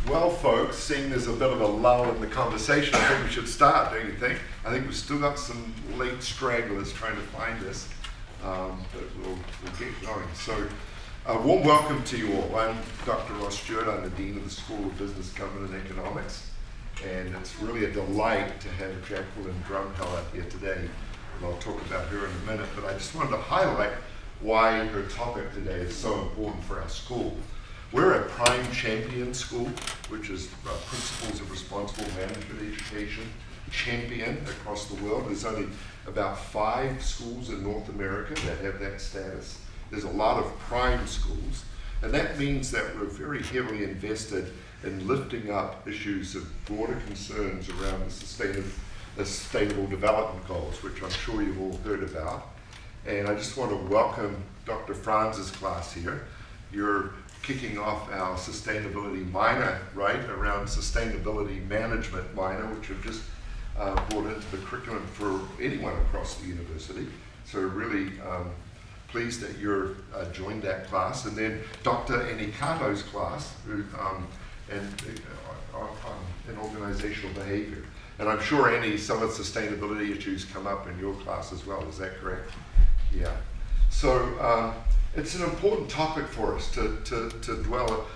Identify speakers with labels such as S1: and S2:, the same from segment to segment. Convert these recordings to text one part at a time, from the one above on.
S1: Well, folks, seeing there's a bit of a lull in the conversation, I think we should start, don't you think? I think we've still got some late stragglers trying to find us, but we'll get going. So, warm welcome to you all. I'm Dr. Ross Stewart. I'm the Dean of the School of Business, Government and Economics, and it's really a delight to have Jacqueline Drumheller here today. And I'll talk about her in a minute, but I just wanted to highlight why her topic today is so important for our school. We're a prime champion school, which is Principles of Responsible Management Education champion across the world. There's only about 5 schools in North America that have that status. There's a lot of prime schools, and that means that we're very heavily invested in lifting up issues of broader concerns around the sustainable development goals, which I'm sure you've all heard about. And I just want to welcome Dr. Franz's class here. You're kicking off our sustainability minor, right, around sustainability management minor, which we've just brought into the curriculum for anyone across the university. So really pleased that you're joined that class. And then Dr. Enikato's class, who in organizational behavior. And I'm sure some of the sustainability issues come up in your class as well, is that correct? Yeah. So it's an important topic for us to dwell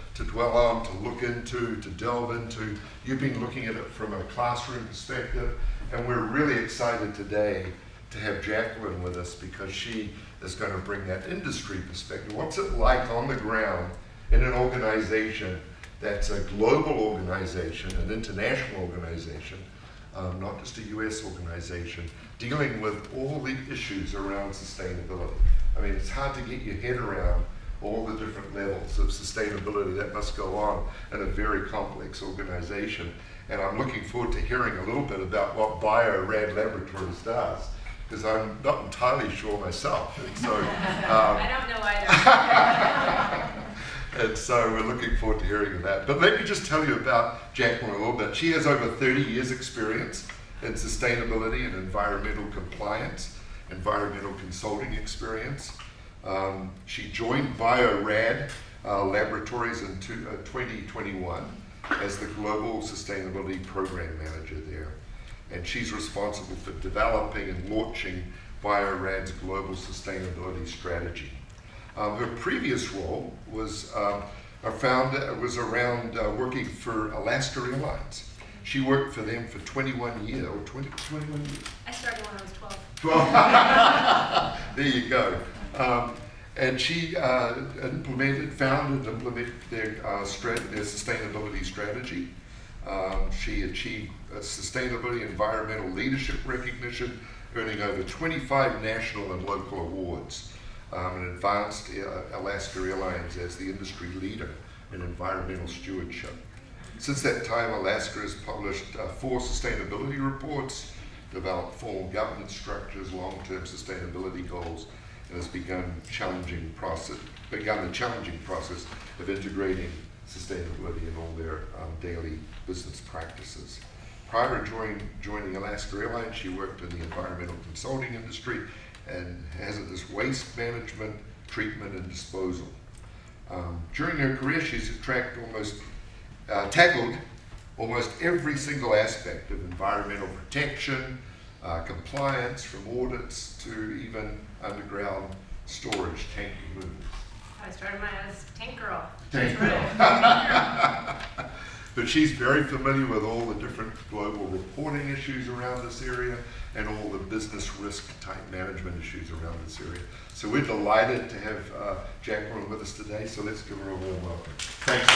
S1: on, to look into, to delve into. You've been looking at it from a classroom perspective, and we're really excited today to have Jacqueline with us because she is going to bring that industry perspective. What's it like on the ground in an organization that's a global organization, an international organization, not just a US organization, dealing with all the issues around sustainability. I mean, it's hard to get your head around all the different levels of sustainability that must go on in a very complex organization. And I'm looking forward to hearing a little bit about what Bio-Rad Laboratories does, because I'm not entirely sure myself. And so,
S2: I don't know either.
S1: And so we're looking forward to hearing that. But let me just tell you about Jacqueline a little bit. She has over 30 years experience in sustainability and environmental compliance, environmental consulting experience. She joined Bio-Rad Laboratories in 2021 as the Global Sustainability Program Manager there. And she's responsible for developing and launching Bio-Rad's global sustainability strategy. Her previous role was around working for Alaska Airlines. She worked for them for 21 years.
S2: I started when I was 12.
S1: 12. There you go. And she founded and implemented their sustainability strategy. She achieved sustainability environmental leadership recognition, earning over 25 national and local awards, and advanced Alaska Airlines as the industry leader in environmental stewardship. Since that time, Alaska has published 4 sustainability reports, developed formal governance structures, long-term sustainability goals, and has begun the challenging process of integrating sustainability in all their daily business practices. Prior to joining Alaska Airlines, she worked in the environmental consulting industry and has this waste management, treatment, and disposal. During her career, she's tackled almost every single aspect of environmental protection, compliance, from audits to even underground storage, tank removals.
S2: I started mine as tank girl.
S1: Tank girl. But she's very familiar with all the different global reporting issues around this area and all the business risk type management issues around this area. So we're delighted to have Jacqueline with us today, so let's give her a warm welcome. Thanks.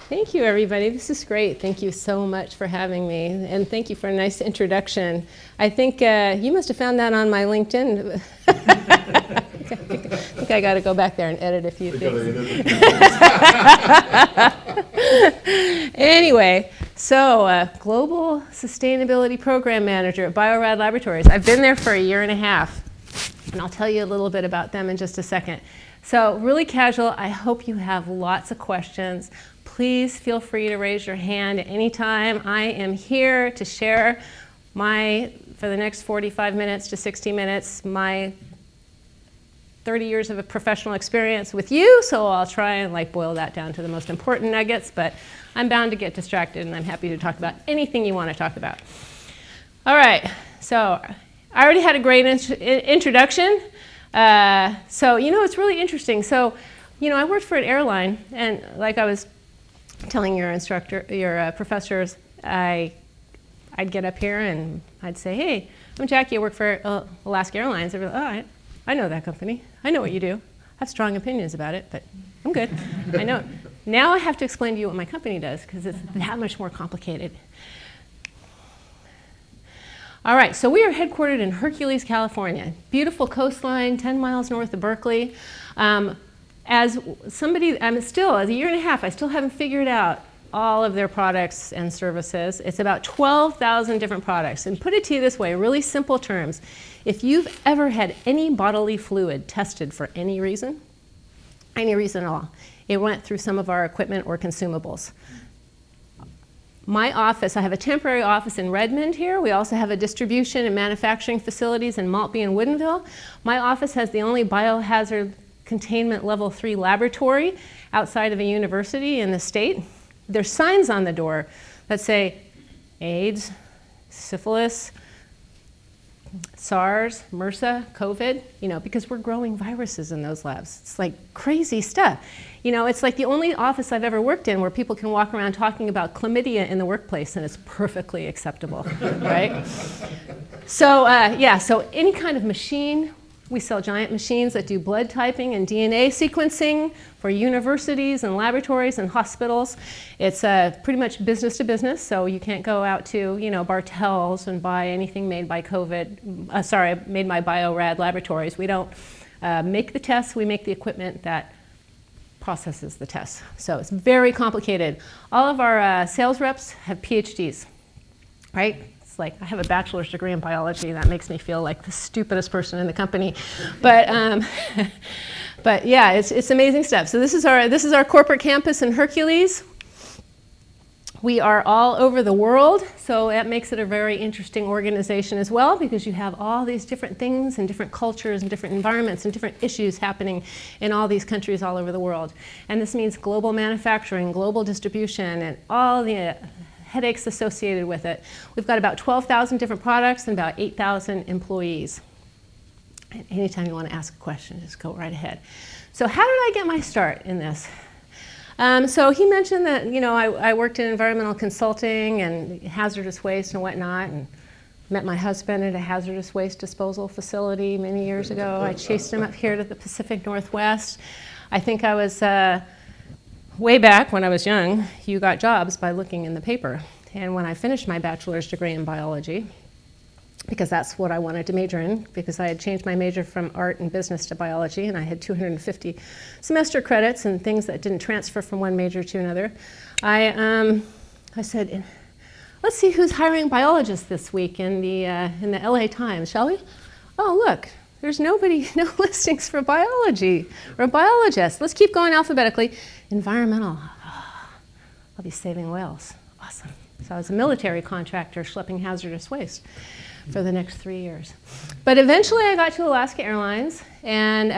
S3: Thank you, everybody. This is great. Thank you so much for having me, and thank you for a nice introduction. I think you must have found that on my LinkedIn. I think I got to go back there and edit a few things. Anyway, so Global Sustainability Program Manager at Bio-Rad Laboratories. I've been there for 1.5 years, and I'll tell you a little bit about them in just a second. So really casual. I hope you have lots of questions. Please feel free to raise your hand at any time. I am here to share for the next 45 minutes to 60 minutes, my 30 years of a professional experience with you, so I'll try and like boil that down to the most important nuggets, but I'm bound to get distracted, and I'm happy to talk about anything you want to talk about. All right, so I already had a great introduction. So, it's really interesting. So, I worked for an airline, and like I was telling your professors, I'd get up here and I'd say, hey, I'm Jackie, I work for Alaska Airlines. They'd be like, oh, I know that company. I know what you do. I have strong opinions about it, but I'm good. I know. Now I have to explain to you what my company does, because it's that much more complicated. All right, so we are headquartered in Hercules, California. Beautiful coastline, 10 miles north of Berkeley. As a year and a half, I still haven't figured out all of their products and services. It's about 12,000 different products. And put it to you this way, really simple terms. If you've ever had any bodily fluid tested for any reason at all, it went through some of our equipment or consumables. My office, I have a temporary office in Redmond here. We also have a distribution and manufacturing facilities in Maltby and Woodinville. My office has the only biohazard containment level 3 laboratory outside of a university in the state. There's signs on the door that say AIDS, syphilis, SARS, MRSA, COVID, because we're growing viruses in those labs. It's like crazy stuff. It's like the only office I've ever worked in where people can walk around talking about chlamydia in the workplace, and it's perfectly acceptable, right? So, so any kind of machine. We sell giant machines that do blood typing and DNA sequencing for universities and laboratories and hospitals. It's pretty much business to business, so you can't go out to, Bartell's and buy anything made by made by Bio-Rad Laboratories. We don't make the tests, we make the equipment that processes the tests. So it's very complicated. All of our sales reps have PhDs, right? Like, I have a bachelor's degree in biology. That makes me feel like the stupidest person in the company. But yeah, it's amazing stuff. So this is our corporate campus in Hercules. We are all over the world, so that makes it a very interesting organization as well, because you have all these different things and different cultures and different environments and different issues happening in all these countries all over the world. And this means global manufacturing, global distribution, and all the headaches associated with it. We've got about 12,000 different products and about 8,000 employees. And anytime you want to ask a question, just go right ahead. So how did I get my start in this? So he mentioned that, I worked in environmental consulting and hazardous waste and whatnot, and met my husband at a hazardous waste disposal facility many years ago. I chased him up here to the Pacific Northwest. I think I was way back when I was young, you got jobs by looking in the paper. And when I finished my bachelor's degree in biology, because that's what I wanted to major in, because I had changed my major from art and business to biology, and I had 250 semester credits and things that didn't transfer from one major to another, I said, let's see who's hiring biologists this week in the LA Times, shall we? Oh, look. There's no listings for biology or biologists. Let's keep going alphabetically. Environmental. Oh, I'll be saving whales. Awesome. So I was a military contractor schlepping hazardous waste for the next 3 years. But eventually I got to Alaska Airlines, and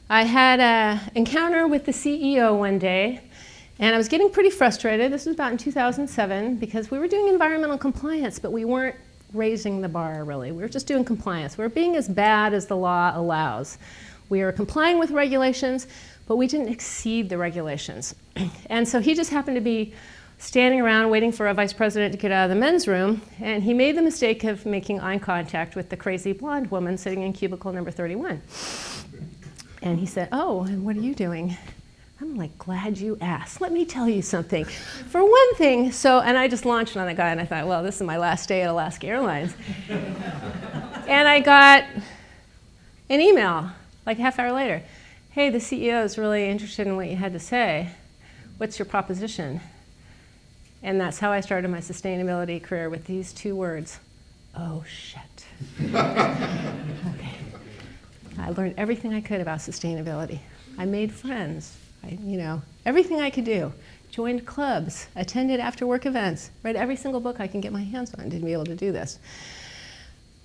S3: I had an encounter with the CEO one day, and I was getting pretty frustrated. This was about in 2007, because we were doing environmental compliance, but we weren't raising the bar, really. We were just doing compliance. We were being as bad as the law allows. We were complying with regulations, but we didn't exceed the regulations. And so he just happened to be standing around waiting for a vice president to get out of the men's room, and he made the mistake of making eye contact with the crazy blonde woman sitting in cubicle number 31. And he said, oh, and what are you doing? I'm like, glad you asked. Let me tell you something. For one thing, and I just launched on the guy, and I thought, well, this is my last day at Alaska Airlines. And I got an email, like a half hour later. Hey, the CEO is really interested in what you had to say. What's your proposition? And that's how I started my sustainability career, with these 2 words. Oh, shit. Okay. I learned everything I could about sustainability. I made friends. Everything I could do. Joined clubs, attended after-work events, read every single book I can get my hands on to be able to do this.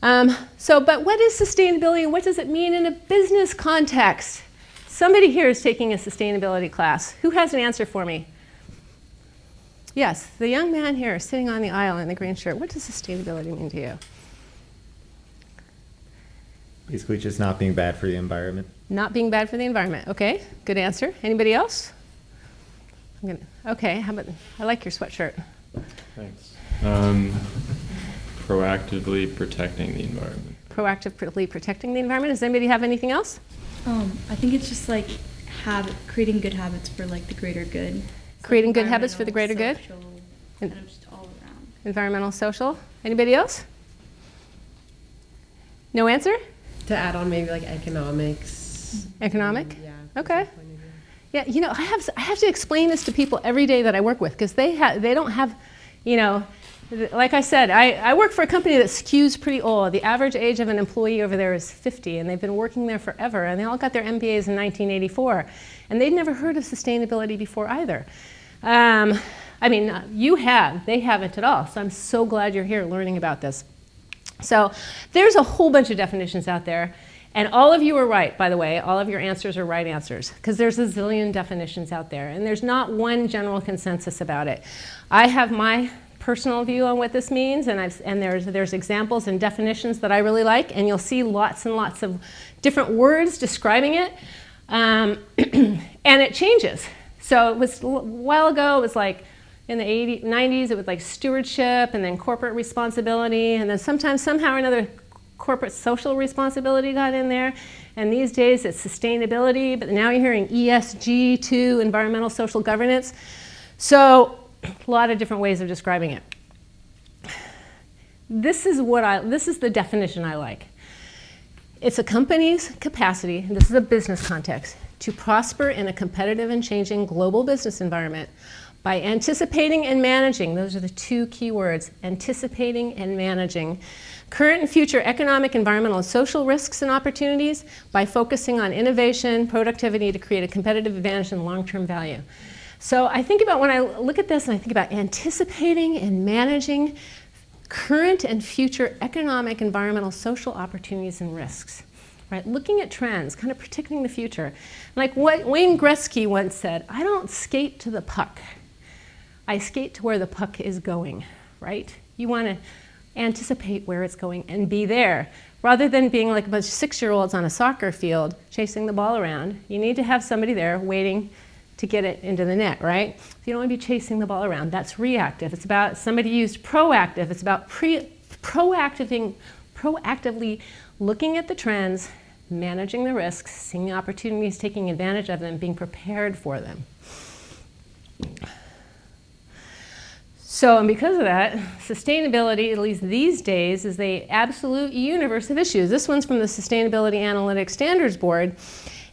S3: But what is sustainability and what does it mean in a business context? Somebody here is taking a sustainability class. Who has an answer for me? Yes, the young man here sitting on the aisle in the green shirt. What does sustainability mean to you?
S4: Basically just not being bad for the environment.
S3: Not being bad for the environment. Okay, good answer. Anybody else? Okay, how about, I like your sweatshirt.
S5: Thanks. Proactively protecting the environment.
S3: Proactively protecting the environment. Does anybody have anything else?
S6: I think it's just like creating good habits for like the greater good.
S3: Creating good habits for the greater good?
S6: Social, kind of just all around.
S3: Environmental, social. Anybody else? No answer?
S7: To add on maybe like economics.
S3: Economic?
S7: Yeah.
S3: Okay. Yeah, you know, I have to explain this to people every day that I work with because they don't have, you know, like I said, I work for a company that skews pretty old. The average age of an employee over there is 50, and they've been working there forever, and they all got their MBAs in 1984, and they'd never heard of sustainability before either. I mean, you have, they haven't at all, so I'm so glad you're here learning about this. So there's a whole bunch of definitions out there, and all of you are right, by the way. All of your answers are right answers, because there's a zillion definitions out there, and there's not one general consensus about it. I have my personal view on what this means, and there's examples and definitions that I really like, and you'll see lots and lots of different words describing it, and it changes. So it was a while ago, it was like in the 90s, it was like stewardship and then corporate responsibility, and then sometimes somehow or another corporate social responsibility got in there, and these days it's sustainability, but now you're hearing ESG too, environmental social governance. So a lot of different ways of describing it. This is the definition I like. It's a company's capacity, and this is a business context, to prosper in a competitive and changing global business environment by anticipating and managing, those are the two key words, anticipating and managing, current and future economic, environmental, and social risks and opportunities by focusing on innovation, productivity to create a competitive advantage and long-term value. So I think about when I look at this and I think about anticipating and managing current and future economic, environmental, social opportunities and risks, right? Looking at trends, kind of predicting the future. Like what Wayne Gretzky once said, I don't skate to the puck. I skate to where the puck is going, right? You want to anticipate where it's going and be there. Rather than being like a bunch of 6-year-olds on a soccer field chasing the ball around, you need to have somebody there waiting to get it into the net, right? So you don't want to be chasing the ball around. That's reactive. It's about, somebody used proactive. It's about proactively looking at the trends, managing the risks, seeing the opportunities, taking advantage of them, being prepared for them. So, and because of that, sustainability, at least these days, is the absolute universe of issues. This one's from the Sustainability Analytics Standards Board.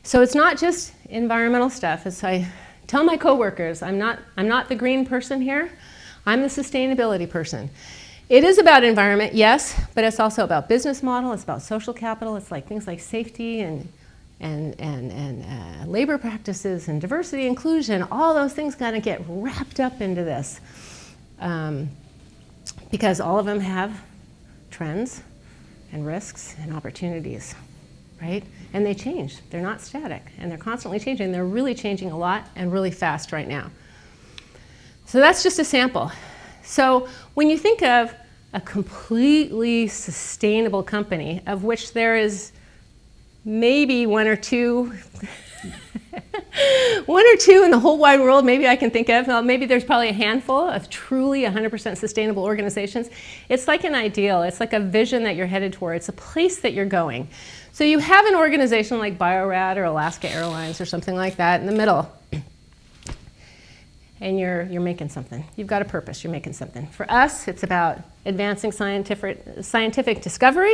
S3: So it's not just environmental stuff. As I tell my coworkers, I'm not the green person here. I'm the sustainability person. It is about environment, yes, but it's also about business model. It's about social capital. It's like things like safety and labor practices and diversity, inclusion. All those things kind of get wrapped up into this because all of them have trends and risks and opportunities. Right? And they change. They're not static, and they're constantly changing. They're really changing a lot and really fast right now. So that's just a sample. So when you think of a completely sustainable company, of which there is maybe one or two in the whole wide world, maybe I can think of. Well, maybe there's probably a handful of truly 100% sustainable organizations. It's like an ideal. It's like a vision that you're headed toward. It's a place that you're going. So you have an organization like Bio-Rad or Alaska Airlines or something like that in the middle. And you're making something. You've got a purpose. You're making something. For us, it's about advancing scientific discovery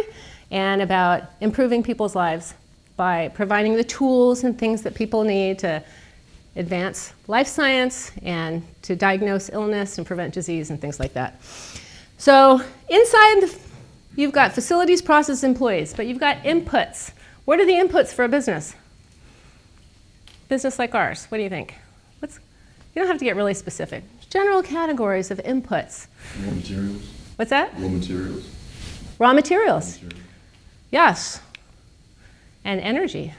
S3: and about improving people's lives by providing the tools and things that people need to advance life science and to diagnose illness and prevent disease and things like that. So inside you've got facilities, process, employees, but you've got inputs. What are the inputs for a business? Business like ours, what do you think? You don't have to get really specific. General categories of inputs.
S8: Raw materials.
S3: What's that?
S8: Raw materials.
S3: Raw materials. Yes. And energy.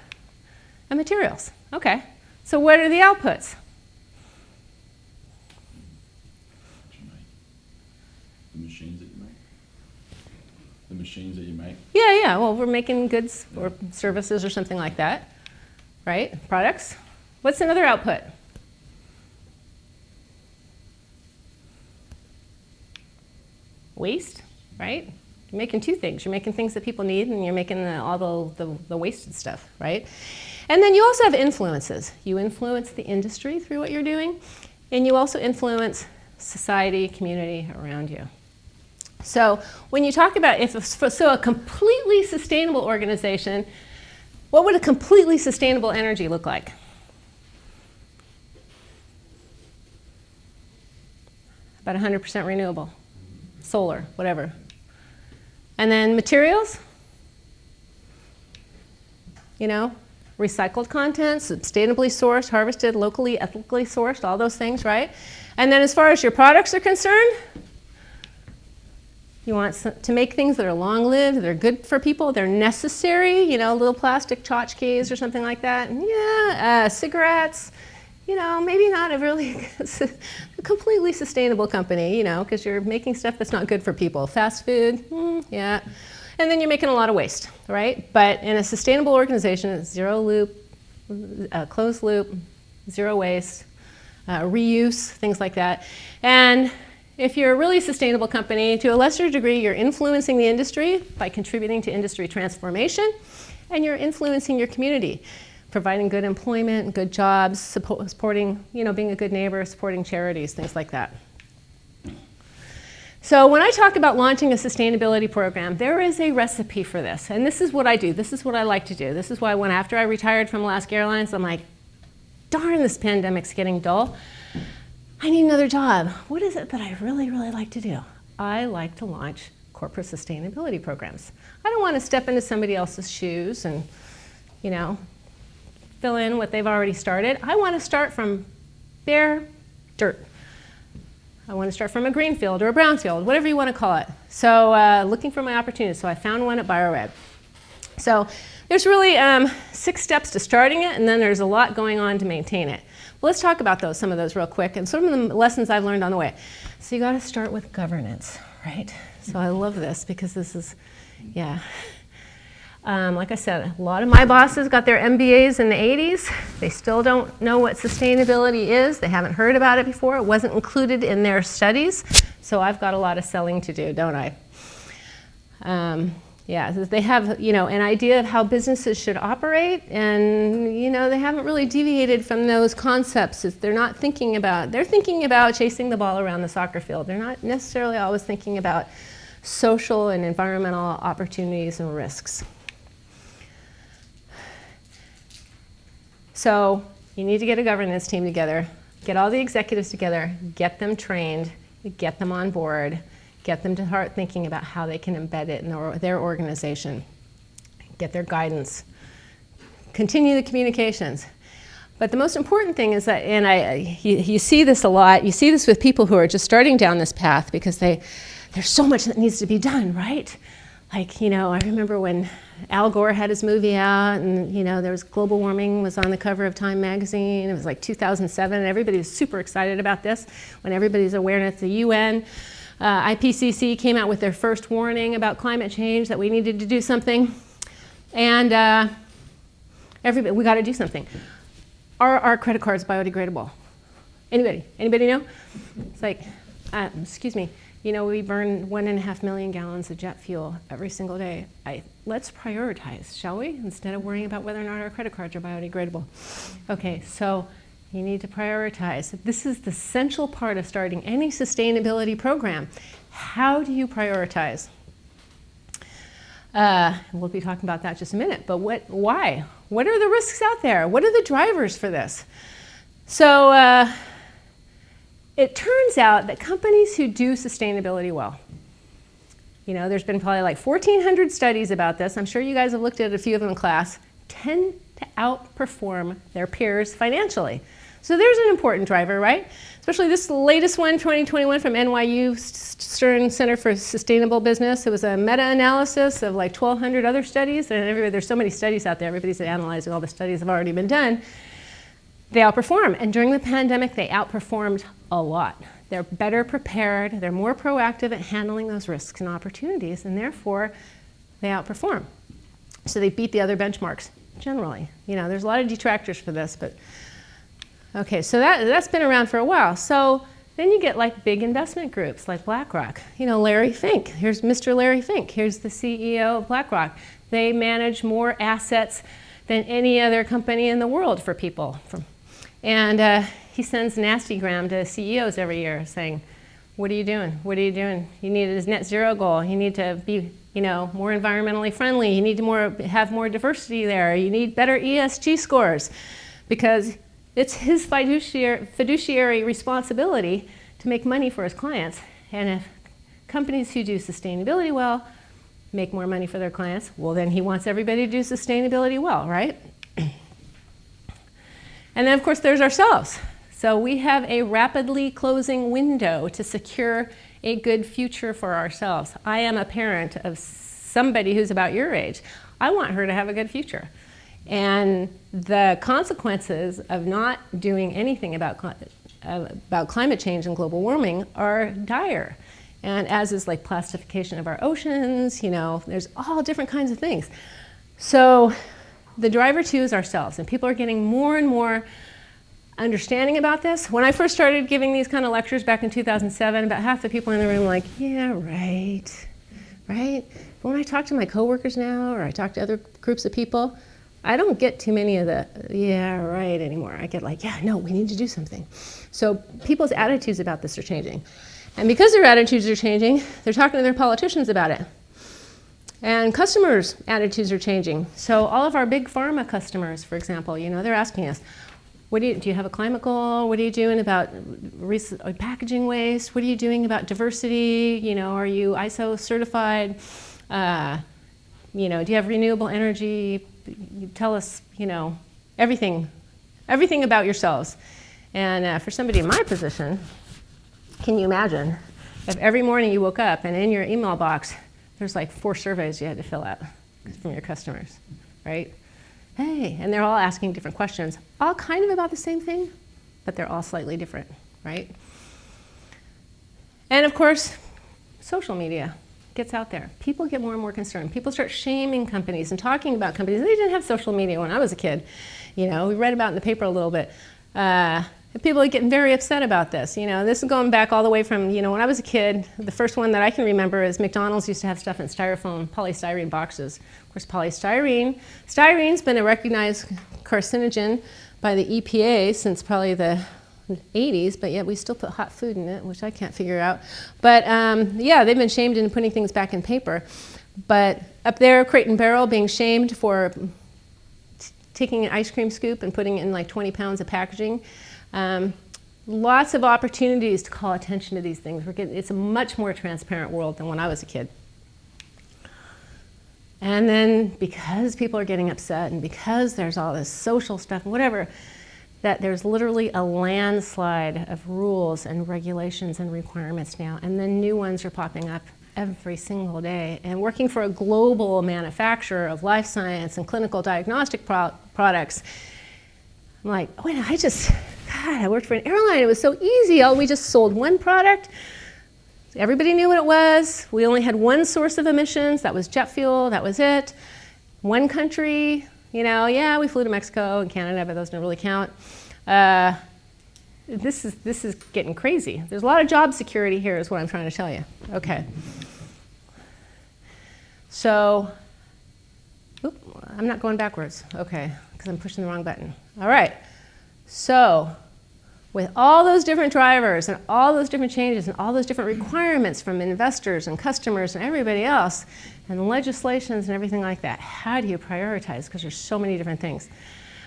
S3: And materials. Okay. So what are the outputs?
S8: The machines that you make? The machines that you make?
S3: Yeah. Well, we're making goods or services or something like that, right? Products. What's another output? Waste, right? You're making two things. You're making things that people need, and you're making all the wasted stuff, right? And then you also have influences. You influence the industry through what you're doing, and you also influence society, community around you. So when you talk about a completely sustainable organization, what would a completely sustainable energy look like? About 100% renewable, solar, whatever. And then materials, recycled content, sustainably sourced, harvested, locally, ethically sourced, all those things, right? And then as far as your products are concerned, you want to make things that are long-lived, they're good for people, they're necessary, little plastic tchotchkes or something like that. Yeah, cigarettes, maybe not a really a completely sustainable company, because you're making stuff that's not good for people. Fast food, yeah. And then you're making a lot of waste, right? But in a sustainable organization, it's zero loop, closed loop, zero waste, reuse, things like that. And if you're a really sustainable company, to a lesser degree, you're influencing the industry by contributing to industry transformation, and you're influencing your community, providing good employment, good jobs, supporting, being a good neighbor, supporting charities, things like that. So when I talk about launching a sustainability program, there is a recipe for this, and this is what I do. This is what I like to do. This is why after I retired from Alaska Airlines, I'm like, darn, this pandemic's getting dull. I need another job. What is it that I really, really like to do? I like to launch corporate sustainability programs. I don't want to step into somebody else's shoes and, fill in what they've already started. I want to start from bare dirt. I want to start from a green field or a brown field, whatever you want to call it. So looking for my opportunities. So I found one at Bio-Rad. So there's really 6 steps to starting it, and then there's a lot going on to maintain it. Well, let's talk about some of those real quick, and some of the lessons I've learned on the way. So you got to start with governance, right? So I love this because this is, yeah. Like I said, a lot of my bosses got their MBAs in the 80s. They still don't know what sustainability is. They haven't heard about it before. It wasn't included in their studies. So I've got a lot of selling to do, don't I? Yeah, they have, an idea of how businesses should operate, and, they haven't really deviated from those concepts. They're thinking about chasing the ball around the soccer field. They're not necessarily always thinking about social and environmental opportunities and risks. So you need to get a governance team together, get all the executives together, get them trained, get them on board, get them to start thinking about how they can embed it in their organization, get their guidance, continue the communications. But the most important thing is that, and you see this a lot, you see this with people who are just starting down this path because there's so much that needs to be done, right? Like, I remember when Al Gore had his movie out, and, there was global warming was on the cover of Time magazine. It was like 2007, and everybody was super excited about this when everybody's awareness, the UN, IPCC came out with their first warning about climate change, that we needed to do something. And we got to do something. Are our credit cards biodegradable? Anybody know? It's like, excuse me, we burn 1.5 million gallons of jet fuel every single day. Let's prioritize, shall we? Instead of worrying about whether or not our credit cards are biodegradable. Okay, so you need to prioritize. This is the essential part of starting any sustainability program. How do you prioritize? We'll be talking about that in just a minute, but why? What are the risks out there? What are the drivers for this? So it turns out that companies who do sustainability well, there's been probably like 1,400 studies about this. I'm sure you guys have looked at a few of them in class, tend to outperform their peers financially. So there's an important driver, right? Especially this latest one, 2021, from NYU Stern Center for Sustainable Business. It was a meta-analysis of like 1,200 other studies, and there's so many studies out there. Everybody's analyzing all the studies that have already been done. They outperform, and during the pandemic, they outperformed a lot. They're better prepared, they're more proactive at handling those risks and opportunities, and therefore, they outperform. So they beat the other benchmarks, generally. You know, there's a lot of detractors for this, but okay, so that's been around for a while. So then you get like big investment groups like BlackRock. You know, Larry Fink. Here's Mr. Larry Fink. Here's the CEO of BlackRock. They manage more assets than any other company in the world for people. And he sends nastygram to CEOs every year saying, what are you doing? What are you doing? You need a net zero goal. You need to be, you know, more environmentally friendly. You need to have more diversity there. You need better ESG scores, because it's his fiduciary responsibility to make money for his clients. And if companies who do sustainability well make more money for their clients, well, then he wants everybody to do sustainability well, right? And then, of course, there's ourselves. So we have a rapidly closing window to secure a good future for ourselves. I am a parent of somebody who's about your age. I want her to have a good future. And the consequences of not doing anything about climate change and global warming are dire. And as is like plastification of our oceans, you know, there's all different kinds of things. So the driver too is ourselves, and people are getting more and more understanding about this. When I first started giving these kind of lectures back in 2007, about half the people in the room were like, yeah, right. But when I talk to my coworkers now, or I talk to other groups of people, I don't get too many of the, yeah, right anymore. I get like, yeah, no, we need to do something. So people's attitudes about this are changing. And because their attitudes are changing, they're talking to their politicians about it. And customers' attitudes are changing. So all of our big pharma customers, for example, you know, they're asking us, do you have a climate goal? What are you doing about packaging waste? What are you doing about diversity? You know, are you ISO certified? You know, do you have renewable energy? You tell us, you know, everything about yourselves. And for somebody in my position, can you imagine if every morning you woke up and in your email box, there's like 4 surveys you had to fill out from your customers, right? Hey, and they're all asking different questions, all kind of about the same thing, but they're all slightly different, right? And of course, social media gets out there. People get more and more concerned. People start shaming companies and talking about companies. They didn't have social media when I was a kid. You know, we read about it in the paper a little bit. People are getting very upset about this. You know, this is going back all the way from, you know, when I was a kid, the first one that I can remember is McDonald's used to have stuff in polystyrene boxes. Of course, styrene's been a recognized carcinogen by the EPA since probably the 80s, but yet we still put hot food in it, which I can't figure out. But yeah, they've been shamed into putting things back in paper. But up there, Crate and Barrel being shamed for taking an ice cream scoop and putting it in like 20 pounds of packaging. Lots of opportunities to call attention to these things. It's a much more transparent world than when I was a kid. And then because people are getting upset and because there's all this social stuff and whatever, that there's literally a landslide of rules and regulations and requirements now, and then new ones are popping up every single day. And working for a global manufacturer of life science and clinical diagnostic products, I'm like, wait, I worked for an airline. It was so easy. We just sold one product. Everybody knew what it was. We only had one source of emissions. That was jet fuel. That was it. One country. You know, yeah, we flew to Mexico and Canada, but those don't really count. This is getting crazy. There's a lot of job security here is what I'm trying to tell you. Okay. So, I'm not going backwards. Okay, because I'm pushing the wrong button. All right. So, with all those different drivers and all those different changes and all those different requirements from investors and customers and everybody else, and legislations and everything like that, how do you prioritize? Because there's so many different things.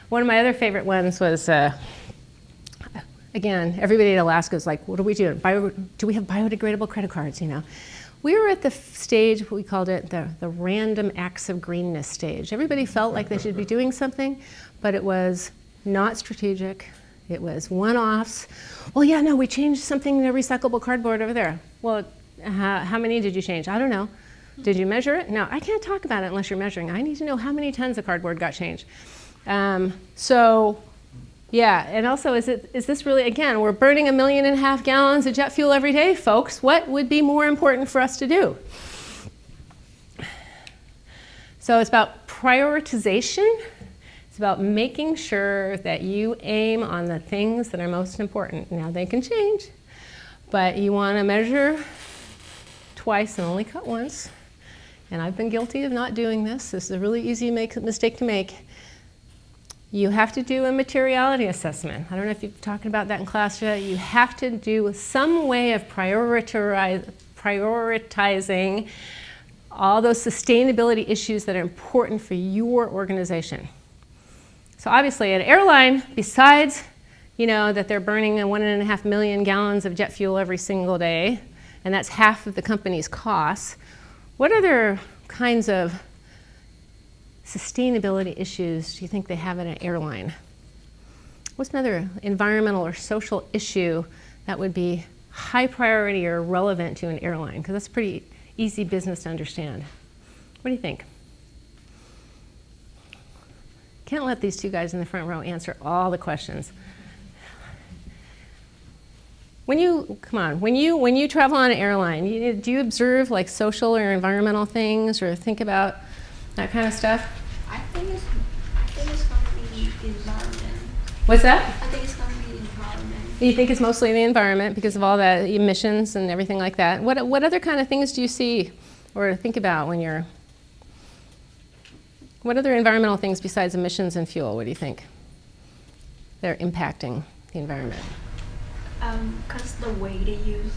S3: One of my other favorite ones was, again, everybody at Alaska is like, what do we do? Do we have biodegradable credit cards, you know? We were at the stage, we called it the random acts of greenness stage. Everybody felt like they should be doing something, but it was not strategic. It was one-offs. Well, yeah, no, we changed something to recyclable cardboard over there. Well, how many did you change? I don't know. Did you measure it? No, I can't talk about it unless you're measuring. I need to know how many tons of cardboard got changed. So, yeah, and also is this really, again, we're burning 1.5 million gallons of jet fuel every day, folks. What would be more important for us to do? So it's about prioritization. It's about making sure that you aim on the things that are most important. Now they can change, but you want to measure twice and only cut once. And I've been guilty of not doing this. This is a really easy mistake to make. You have to do a materiality assessment. I don't know if you've talked about that in class yet. You have to do some way of prioritizing all those sustainability issues that are important for your organization. So obviously an airline, besides that they're burning 1.5 million gallons of jet fuel every single day, and that's half of the company's costs, what other kinds of sustainability issues do you think they have in an airline? What's another environmental or social issue that would be high priority or relevant to an airline? Because that's pretty easy business to understand. What do you think? Can't let these two guys in the front row answer all the questions. When you travel on an airline, do you observe like social or environmental things or think about that kind of stuff?
S9: I think it's going to be the environment.
S3: What's that?
S9: I think it's going to be the environment.
S3: You think it's mostly the environment because of all the emissions and everything like that. What other kind of things do you see or think about when you're... What other environmental things besides emissions and fuel, what do you think? They're impacting the environment.
S9: Because the way they use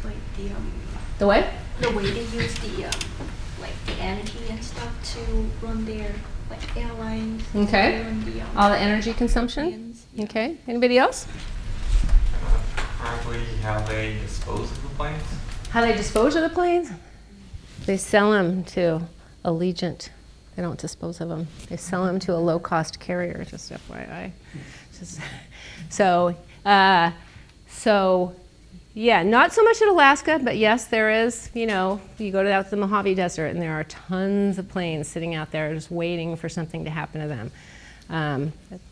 S3: The what?
S9: the way they use the energy and stuff to run their airlines.
S3: Okay.
S9: To run the,
S3: All the energy consumption?
S9: planes.
S3: Okay. Anybody else?
S10: Probably how they dispose of the planes.
S3: How they dispose of the planes? They sell them to Allegiant. They don't dispose of them. They sell them to a low-cost carrier, just FYI. Yeah, not so much in Alaska, but yes, there is, you go out to the Mojave Desert and there are tons of planes sitting out there just waiting for something to happen to them.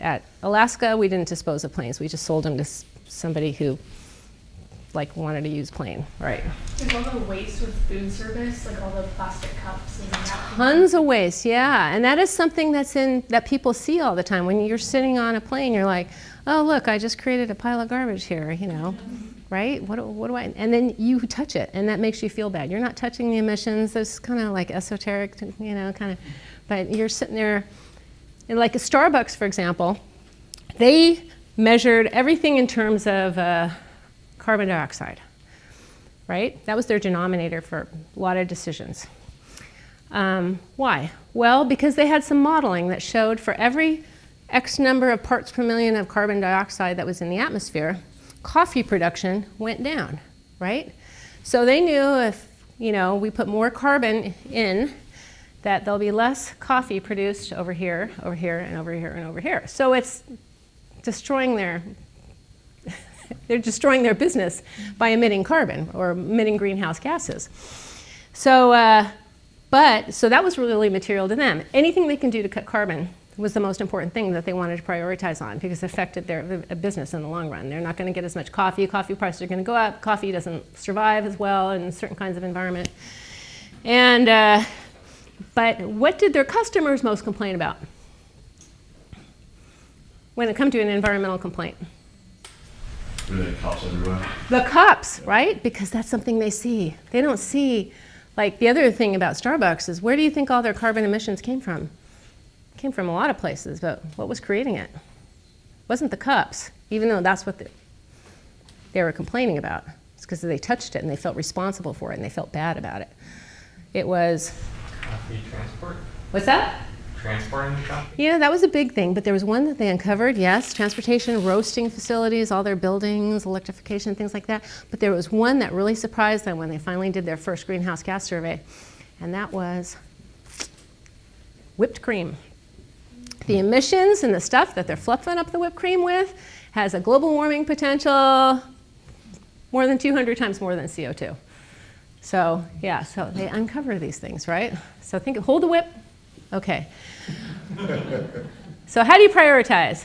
S3: At Alaska, we didn't dispose of planes. We just sold them to somebody who wanted to use plane, right?
S6: There's all the waste with food service, like all the plastic cups and
S3: Tons of waste, yeah. And that is something that people see all the time. When you're sitting on a plane, you're like, oh, look, I just created a pile of garbage here, right? What do I, and then you touch it, and that makes you feel bad. You're not touching the emissions. That's kind of like esoteric, but you're sitting there, and like a Starbucks, for example, they measured everything in terms of carbon dioxide, right? That was their denominator for a lot of decisions. Why? Well, because they had some modeling that showed for every X number of parts per million of carbon dioxide that was in the atmosphere, coffee production went down, right? So they knew if, we put more carbon in, that there'll be less coffee produced over here, and over here, and over here. So it's destroying they're destroying their business by emitting carbon or emitting greenhouse gases. So that was really material to them. Anything they can do to cut carbon was the most important thing that they wanted to prioritize on because it affected their business in the long run. They're not going to get as much coffee. Coffee prices are going to go up. Coffee doesn't survive as well in certain kinds of environment. And but what did their customers most complain about when it comes to an environmental complaint?
S8: The cups everywhere.
S3: The cups, right? Because that's something they see. They don't see, the other thing about Starbucks is where do you think all their carbon emissions came from? It came from a lot of places, but what was creating it? It wasn't the cups, even though that's what they were complaining about. It's because they touched it and they felt responsible for it and they felt bad about it. It was...
S10: Coffee transport?
S3: What's that?
S10: Transporting the coffee?
S3: Yeah, that was a big thing, but there was one that they uncovered, yes, transportation, roasting facilities, all their buildings, electrification, things like that. But there was one that really surprised them when they finally did their first greenhouse gas survey, and that was whipped cream. The emissions and the stuff that they're fluffing up the whipped cream with has a global warming potential more than 200 times more than CO2. So yeah, so they uncover these things, right? So think, hold the whip. Okay. So how do you prioritize?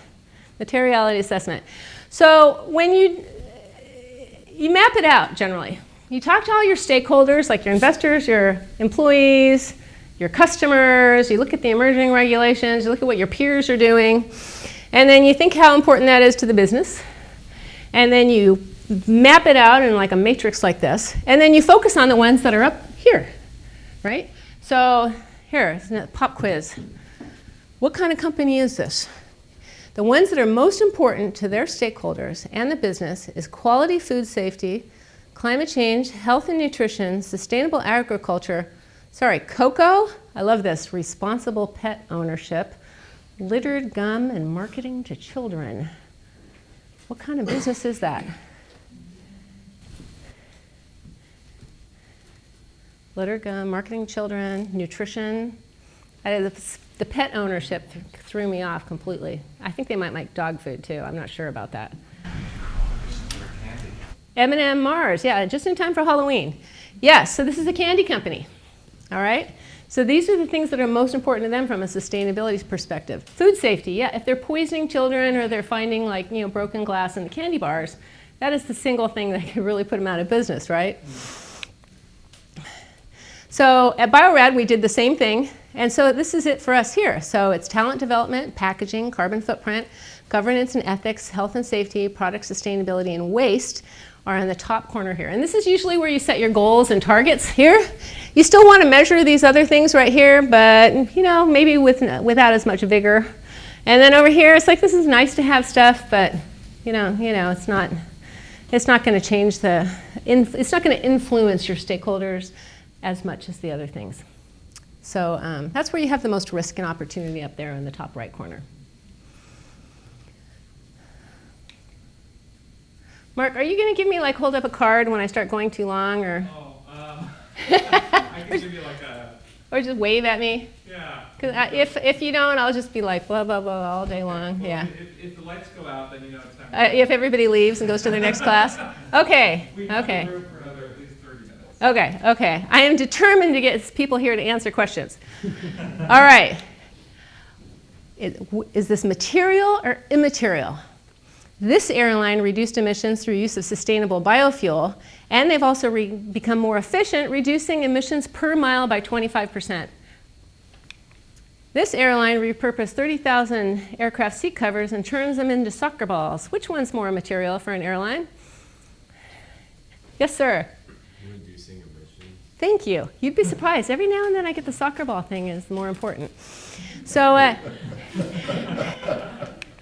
S3: Materiality assessment. So when you map it out generally. You talk to all your stakeholders, like your investors, your employees, your customers, you look at the emerging regulations, you look at what your peers are doing, and then you think how important that is to the business, and then you map it out in like a matrix like this, and then you focus on the ones that are up here, right? So here, pop quiz. What kind of company is this? The ones that are most important to their stakeholders and the business is quality food safety, climate change, health and nutrition, sustainable agriculture, cocoa, I love this, responsible pet ownership, littered gum, and marketing to children. What kind of business is that? Littered gum, marketing to children, nutrition. The pet ownership threw me off completely. I think they might make dog food too. I'm not sure about that. M&M Mars, yeah, just in time for Halloween. Yes, so this is a candy company, all right? So these are the things that are most important to them from a sustainability perspective. Food safety, yeah, if they're poisoning children or they're finding like, broken glass in the candy bars, that is the single thing that could really put them out of business, right? So at Bio-Rad, we did the same thing. And so this is it for us here. So it's talent development, packaging, carbon footprint, governance and ethics, health and safety, product sustainability, and waste are in the top corner here. And this is usually where you set your goals and targets here. You still want to measure these other things right here, but maybe without as much vigor. And then over here, it's like this is nice to have stuff, but it's not going to change it's not going to influence your stakeholders as much as the other things. So that's where you have the most risk and opportunity up there in the top right corner. Mark, are you going to give me hold up a card when I start going too long, or?
S11: I can give you
S3: or just wave at me?
S11: Yeah.
S3: Because if you don't, I'll just be like blah blah blah all day long.
S11: Well,
S3: yeah.
S11: If the lights go out, then it's time.
S3: If everybody leaves and goes to their next class. Okay.
S11: We have
S3: Okay.
S11: room for another at least 30 minutes.
S3: Okay. Okay. I am determined to get people here to answer questions. All right. Is this material or immaterial? This airline reduced emissions through use of sustainable biofuel, and they've also become more efficient, reducing emissions per mile by 25%. This airline repurposed 30,000 aircraft seat covers and turns them into soccer balls. Which one's more material for an airline? Yes, sir?
S4: Reducing emissions.
S3: Thank you. You'd be surprised. Every now and then I get the soccer ball thing is more important. So,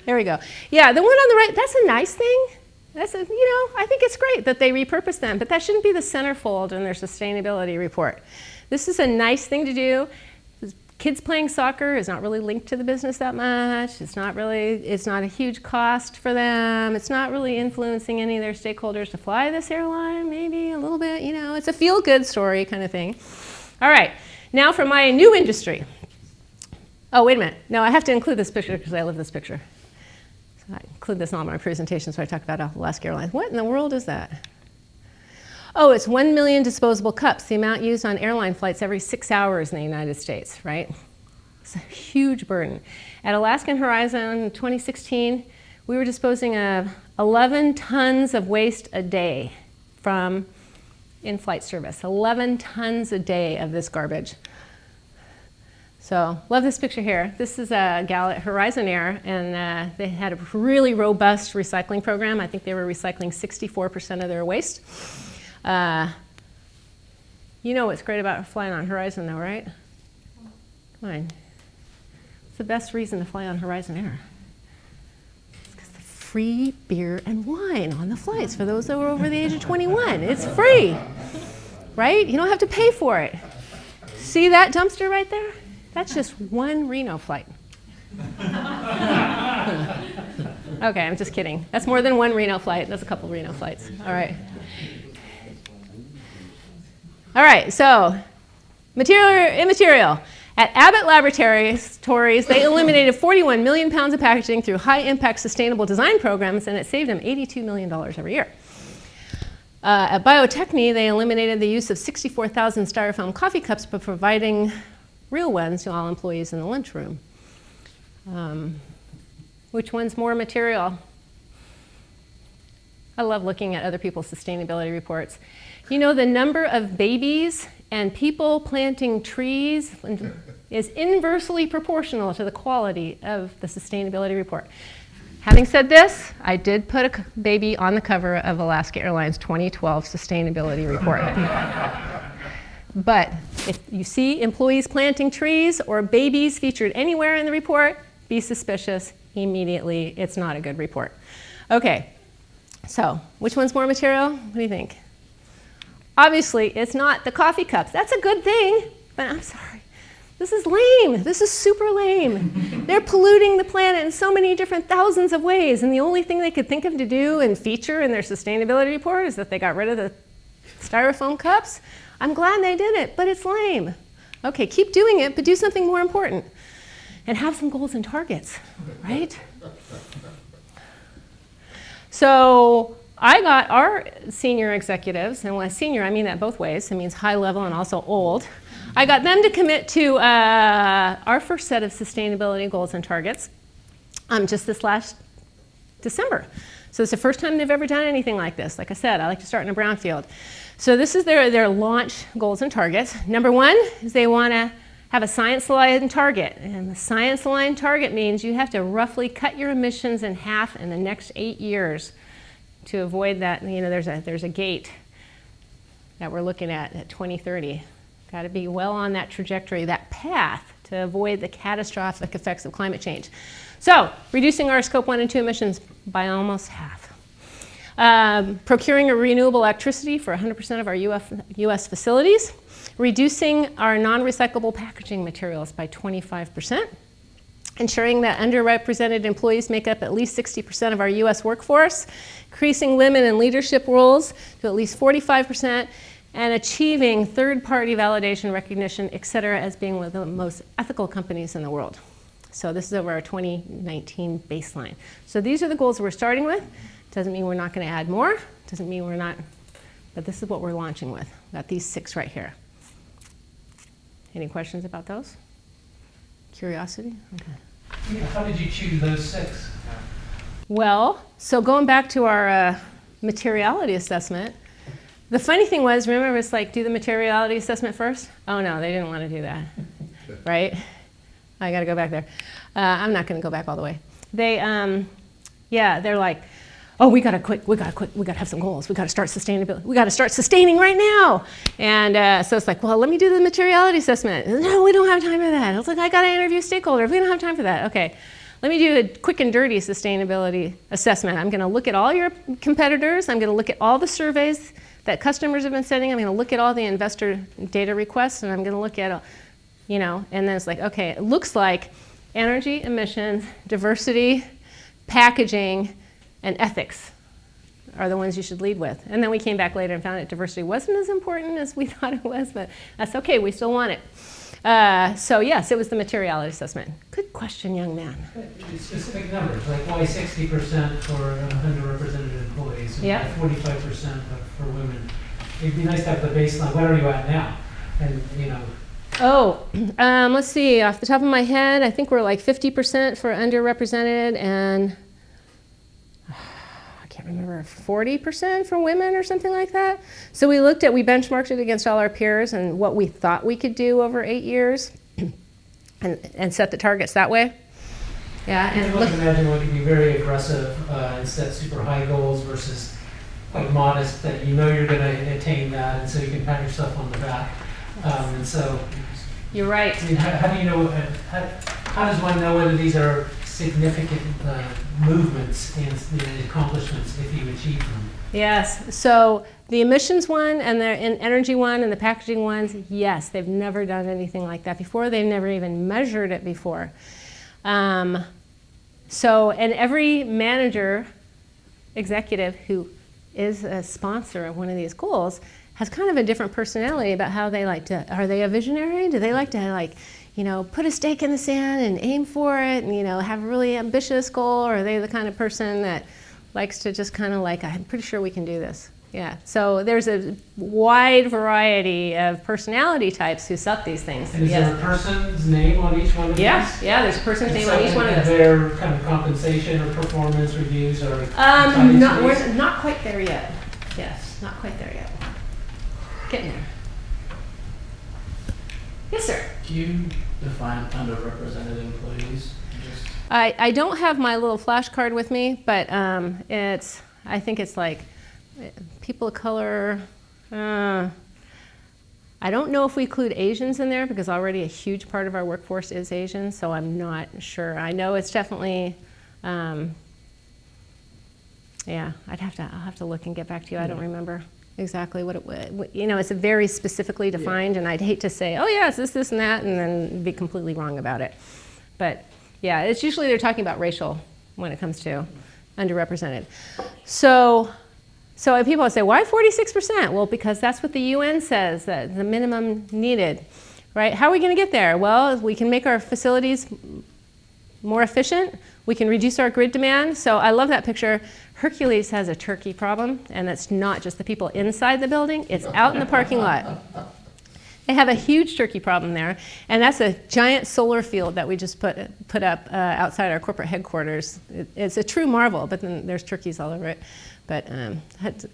S3: there we go. Yeah, the one on the right, that's a nice thing. I think it's great that they repurpose them, but that shouldn't be the centerfold in their sustainability report. This is a nice thing to do. Kids playing soccer is not really linked to the business that much. It's not a huge cost for them. It's not really influencing any of their stakeholders to fly this airline, maybe a little bit, it's a feel-good story kind of thing. All right, now for my new industry. Oh, wait a minute. No, I have to include this picture because I love this picture. I include this in all my presentations where I talk about Alaska Airlines. What in the world is that? Oh, it's 1 million disposable cups, the amount used on airline flights every 6 hours in the United States, right? It's a huge burden. At Alaskan Horizon in 2016, we were disposing of 11 tons of waste a day from in-flight service. 11 tons a day of this garbage. So, love this picture here. This is a gal at Horizon Air, and they had a really robust recycling program. I think they were recycling 64% of their waste. You know what's great about flying on Horizon, though, right? Come on. It's the best reason to fly on Horizon Air. It's because the free beer and wine on the flights for those that were over the age of 21. It's free, right? You don't have to pay for it. See that dumpster right there? That's just one Reno flight. Okay, I'm just kidding. That's more than one Reno flight. That's a couple Reno flights. All right. All right, so material or immaterial. At Abbott Laboratories, they eliminated 41 million pounds of packaging through high-impact sustainable design programs, and it saved them $82 million every year. At Biotechne, they eliminated the use of 64,000 styrofoam coffee cups by providing real ones to all employees in the lunchroom. Which one's more material? I love looking at other people's sustainability reports. You know, the number of babies and people planting trees is inversely proportional to the quality of the sustainability report. Having said this, I did put a baby on the cover of Alaska Airlines 2012 sustainability report. But if you see employees planting trees or babies featured anywhere in the report, be suspicious immediately. It's not a good report. Okay, so which one's more material? What do you think? Obviously, it's not the coffee cups. That's a good thing, but I'm sorry. This is lame. This is super lame. They're polluting the planet in so many different thousands of ways, and the only thing they could think of to do and feature in their sustainability report is that they got rid of the styrofoam cups. I'm glad they did it, but it's lame. Okay, keep doing it, but do something more important. And have some goals and targets, right? So I got our senior executives, and when I senior, I mean that both ways. It means high level and also old. I got them to commit to our first set of sustainability goals and targets just this last December. So it's the first time they've ever done anything like this. Like I said, I like to start in a brownfield. So this is their launch goals and targets. Number one is they want to have a science-aligned target. And the science-aligned target means you have to roughly cut your emissions in half in the next 8 years to avoid that. You know, there's a gate that we're looking at 2030. Got to be well on that trajectory, that path to avoid the catastrophic effects of climate change. So, reducing our Scope 1 and 2 emissions by almost half. Procuring a renewable electricity for 100% of our US facilities. Reducing our non-recyclable packaging materials by 25%. Ensuring that underrepresented employees make up at least 60% of our US workforce. Increasing women in leadership roles to at least 45%. And achieving third-party validation, recognition, et cetera, as being one of the most ethical companies in the world. So this is over our 2019 baseline. So these are the goals we're starting with. Doesn't mean we're not going to add more. Doesn't mean we're not, but this is what we're launching with. Got these 6 right here. Any questions about those? Curiosity? Okay.
S12: Yeah, how did you choose those 6?
S3: Well, so going back to our materiality assessment, the funny thing was, remember, it's like, do the materiality assessment first? Oh no, they didn't want to do that, right? I got to go back there. I'm not going to go back all the way. They, they're like, oh, we got to have some goals. We got to start sustainability. We got to start sustaining right now. And so it's like, well, let me do the materiality assessment. No, we don't have time for that. It's like, I got to interview stakeholders. We don't have time for that. Okay, let me do a quick and dirty sustainability assessment. I'm going to look at all your competitors. I'm going to look at all the surveys that customers have been sending. I'm going to look at all the investor data requests, and I'm going to look at, and then it's like, okay, it looks like energy, emissions, diversity, packaging, and ethics are the ones you should lead with. And then we came back later and found out diversity wasn't as important as we thought it was, but that's okay, we still want it. So yes, it was the materiality assessment. Good question, young man.
S12: Specific numbers, like why 60% for underrepresented employees and
S3: Yeah.
S12: why 45% for women. It'd be nice to have the baseline. What are you at now? And
S3: let's see, off the top of my head, I think we're like 50% for underrepresented and I can't remember, 40% for women or something like that. So we benchmarked it against all our peers and what we thought we could do over 8 years and set the targets that way. Yeah,
S12: and I can imagine one can be very aggressive and set super high goals versus quite modest that you know you're going to attain that, and so you can pat yourself on the back. And so
S3: you're right.
S12: I mean, how do you know? How does one know whether these are significant movements and accomplishments if you achieve them?
S3: Yes. So the emissions one and the energy one and the packaging ones, yes, they've never done anything like that before. They've never even measured it before. And every manager, executive who is a sponsor of one of these goals has kind of a different personality about how they like to, are they a visionary? Do they like to put a stake in the sand and aim for it and, have a really ambitious goal? Or are they the kind of person that likes to just kind of like, I'm pretty sure we can do this? Yeah, so there's a wide variety of personality types who set these things.
S12: And is there a person's name on each one of these?
S3: Yeah, there's a person's name on each one of those.
S12: Their kind of compensation or performance reviews or
S3: we're not quite there yet. Yes, not quite there yet. Getting there. Yes, sir.
S12: Do you define underrepresented employees?
S3: I don't have my little flashcard with me, but I think it's like people of color. I don't know if we include Asians in there because already a huge part of our workforce is Asian, so I'm not sure. I know it's definitely, I'll have to look and get back to you. I don't remember exactly what it was. It's very specifically defined, and I'd hate to say, oh yeah, it's this, and that, and then be completely wrong about it. But yeah, it's usually they're talking about racial when it comes to underrepresented. So people would say, why 46%? Well, because that's what the UN says, that the minimum needed, right? How are we going to get there? Well, we can make our facilities more efficient. We can reduce our grid demand. So I love that picture. Hercules has a turkey problem, and that's not just the people inside the building. It's out in the parking lot. They have a huge turkey problem there, and that's a giant solar field that we just put up outside our corporate headquarters. It's a true marvel, but then there's turkeys all over it. But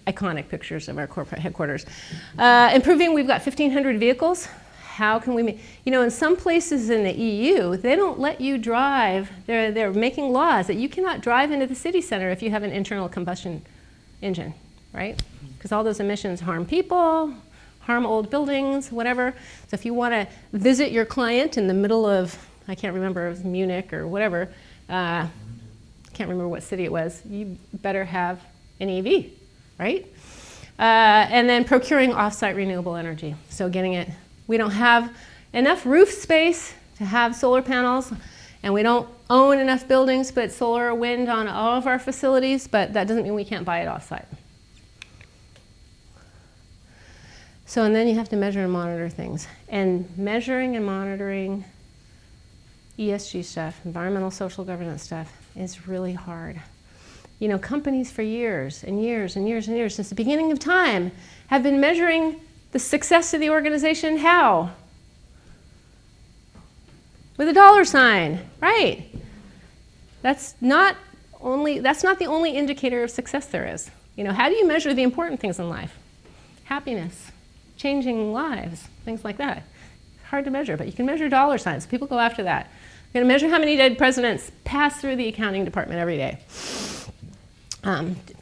S3: iconic pictures of our corporate headquarters. Improving, we've got 1,500 vehicles. How can we, in some places in the EU, they don't let you drive. They're making laws that you cannot drive into the city center if you have an internal combustion engine, right? Because all those emissions harm people, harm old buildings, whatever. So if you want to visit your client in the middle of, I can't remember, Munich or whatever, can't remember what city it was, you better have an EV, right? And then procuring off-site renewable energy. So getting it, we don't have enough roof space to have solar panels, and we don't own enough buildings to put solar or wind on all of our facilities, but that doesn't mean we can't buy it off-site. So, and then you have to measure and monitor things. And measuring and monitoring ESG stuff, environmental social governance stuff, is really hard. Companies for years and years and years and years, since the beginning of time, have been measuring the success of the organization. How? With a dollar sign, right? That's not the only indicator of success there is. How do you measure the important things in life? Happiness, changing lives, things like that. Hard to measure, but you can measure dollar signs. People go after that. You're going to measure how many dead presidents pass through the accounting department every day.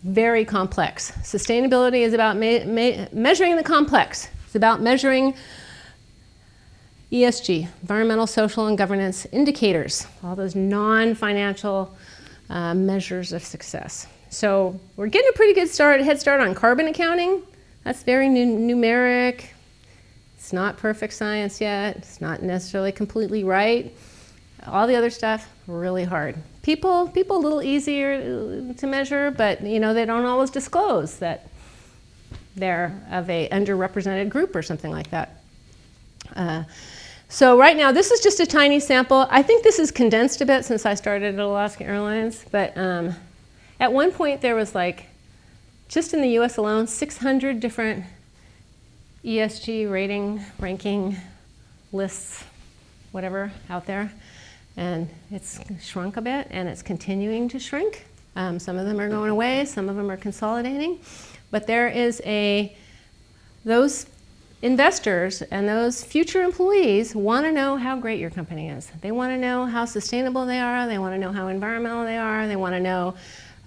S3: Very complex. Sustainability is about measuring the complex. It's about measuring ESG, environmental, social, and governance indicators, all those non-financial measures of success. So we're getting a pretty good head start on carbon accounting. That's very numeric. It's not perfect science yet. It's not necessarily completely right. All the other stuff, really hard. People a little easier to measure, but they don't always disclose that they're of a underrepresented group or something like that. So right now, this is just a tiny sample. I think this is condensed a bit since I started at Alaska Airlines, but at one point there was just in the US alone, 600 different ESG ranking lists, whatever, out there. And it's shrunk a bit, and it's continuing to shrink. Some of them are going away, some of them are consolidating. But there is those investors and those future employees want to know how great your company is. They want to know how sustainable they are. They want to know how environmental they are. They want to know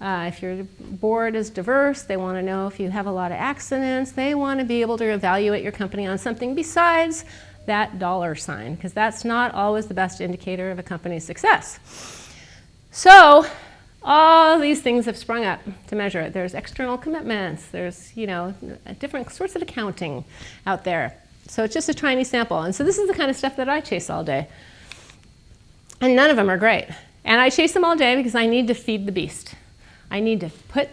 S3: if your board is diverse. They want to know if you have a lot of accidents. They want to be able to evaluate your company on something besides that dollar sign, because that's not always the best indicator of a company's success. So all these things have sprung up to measure it. There's external commitments. There's different sorts of accounting out there. So it's just a tiny sample. And so this is the kind of stuff that I chase all day. And none of them are great. And I chase them all day because I need to feed the beast. I need to put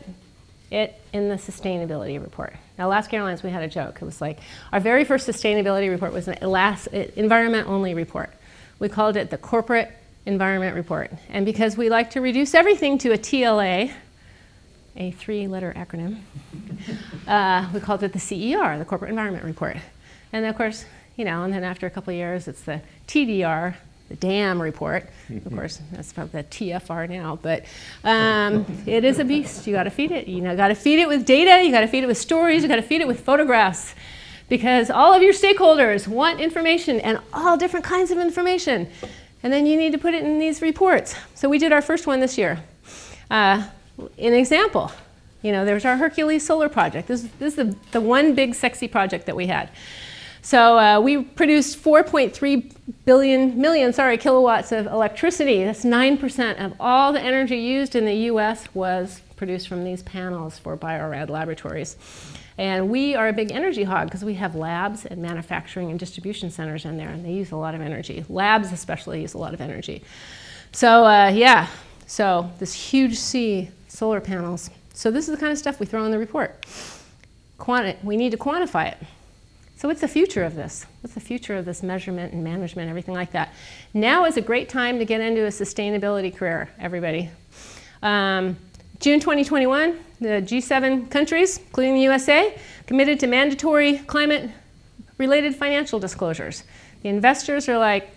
S3: it in the sustainability report. Now, Alaska Airlines, we had a joke. It was like, our very first sustainability report was an environment-only report. We called it the Corporate Environment Report. And because we like to reduce everything to a TLA, a 3-letter acronym, we called it the CER, the Corporate Environment Report. And then, of course, you know, and then after a couple of years, it's the TDR, the DAM report. Of course, that's probably the TFR now, but it is a beast. You got to feed it. You know, got to feed it with data. You got to feed it with stories. You got to feed it with photographs, because all of your stakeholders want information and all different kinds of information, and then you need to put it in these reports. So we did our first one this year. An example, you know, there's our Hercules solar project. This is the one big sexy project that we had. So we produced 4.3 million kilowatts of electricity. That's 9% of all the energy used in the US was produced from these panels for Bio-Rad laboratories. And we are a big energy hog because we have labs and manufacturing and distribution centers in there, and they use a lot of energy. Labs especially use a lot of energy. So yeah, so this huge solar panels. So this is the kind of stuff we throw in the report. We need to quantify it. So what's the future of this? What's the future of this measurement and management, everything like that? Now is a great time to get into a sustainability career, everybody. June 2021, the G7 countries, including the USA, committed to mandatory climate-related financial disclosures. The investors are like,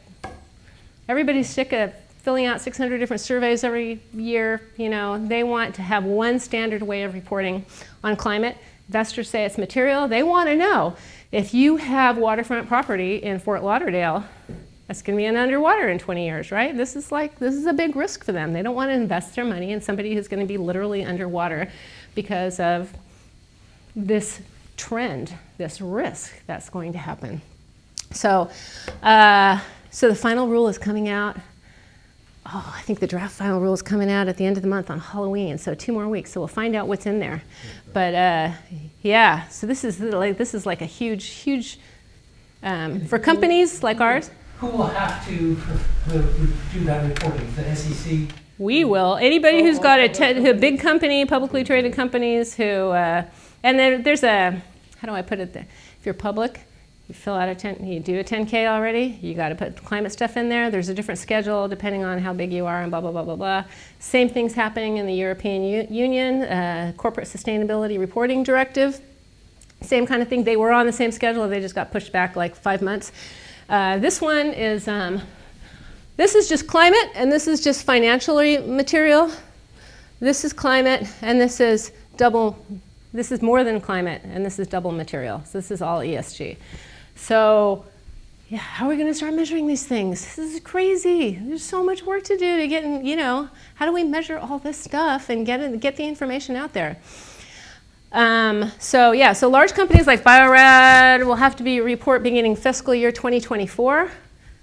S3: everybody's sick of filling out 600 different surveys every year. You know, they want to have one standard way of reporting on climate. Investors say it's material. They want to know, if you have waterfront property in Fort Lauderdale, that's going to be underwater in 20 years, right? This is a big risk for them. They don't want to invest their money in somebody who's going to be literally underwater because of this trend, this risk that's going to happen. So, so the final rule is coming out. Oh, I think the draft final rule is coming out at the end of the month on Halloween, so 2 more weeks. So we'll find out what's in there. But yeah, so this is like a huge for companies like ours.
S12: Who will have to do that reporting? The SEC?
S3: We will. Anybody who's got a big company, publicly traded companies who, and then there's a, how do I put it there? If you're public, you fill out you do a 10K already, you got to put climate stuff in there. There's a different schedule depending on how big you are and blah, blah, blah, blah, blah. Same thing's happening in the European Union, Corporate Sustainability Reporting Directive. Same kind of thing. They were on the same schedule, they just got pushed back like 5 months. This one is, this is just climate, and this is just financially material. This is climate, and this is more than climate, and this is double material. So this is all ESG. So yeah, how are we going to start measuring these things? This is crazy. There's so much work to do to get in, you know, how do we measure all this stuff and get the information out there? So yeah, so large companies like Bio-Rad will have to report beginning fiscal year 2024.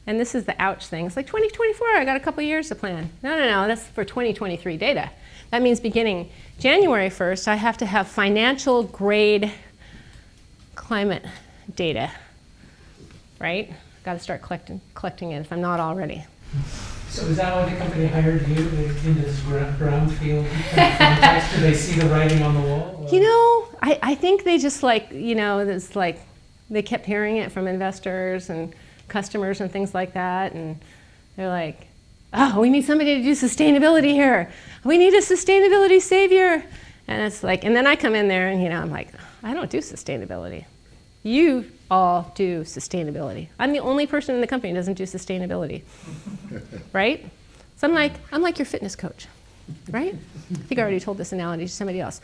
S3: And this is the ouch thing. It's like 2024, I got a couple years to plan. No, that's for 2023 data. That means beginning January 1st, I have to have financial grade climate data, right? Got to start collecting it if I'm not already.
S12: So is that why the company hired you in this brownfield kind of context? Do they see the writing on the wall? Or?
S3: You know, I think they just like, you know, it's like they kept hearing it from investors and customers and things like that, and they're like, oh, we need somebody to do sustainability here. We need a sustainability savior. And it's like, and then I come in there and, you know, I'm like, I don't do sustainability. You all do sustainability. I'm the only person in the company who doesn't do sustainability, right? So I'm like your fitness coach, right? I think I already told this analogy to somebody else.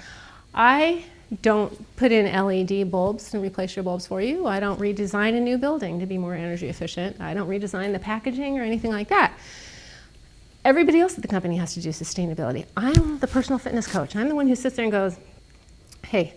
S3: I don't put in LED bulbs and replace your bulbs for you. I don't redesign a new building to be more energy efficient. I don't redesign the packaging or anything like that. Everybody else at the company has to do sustainability. I'm the personal fitness coach. I'm the one who sits there and goes, hey,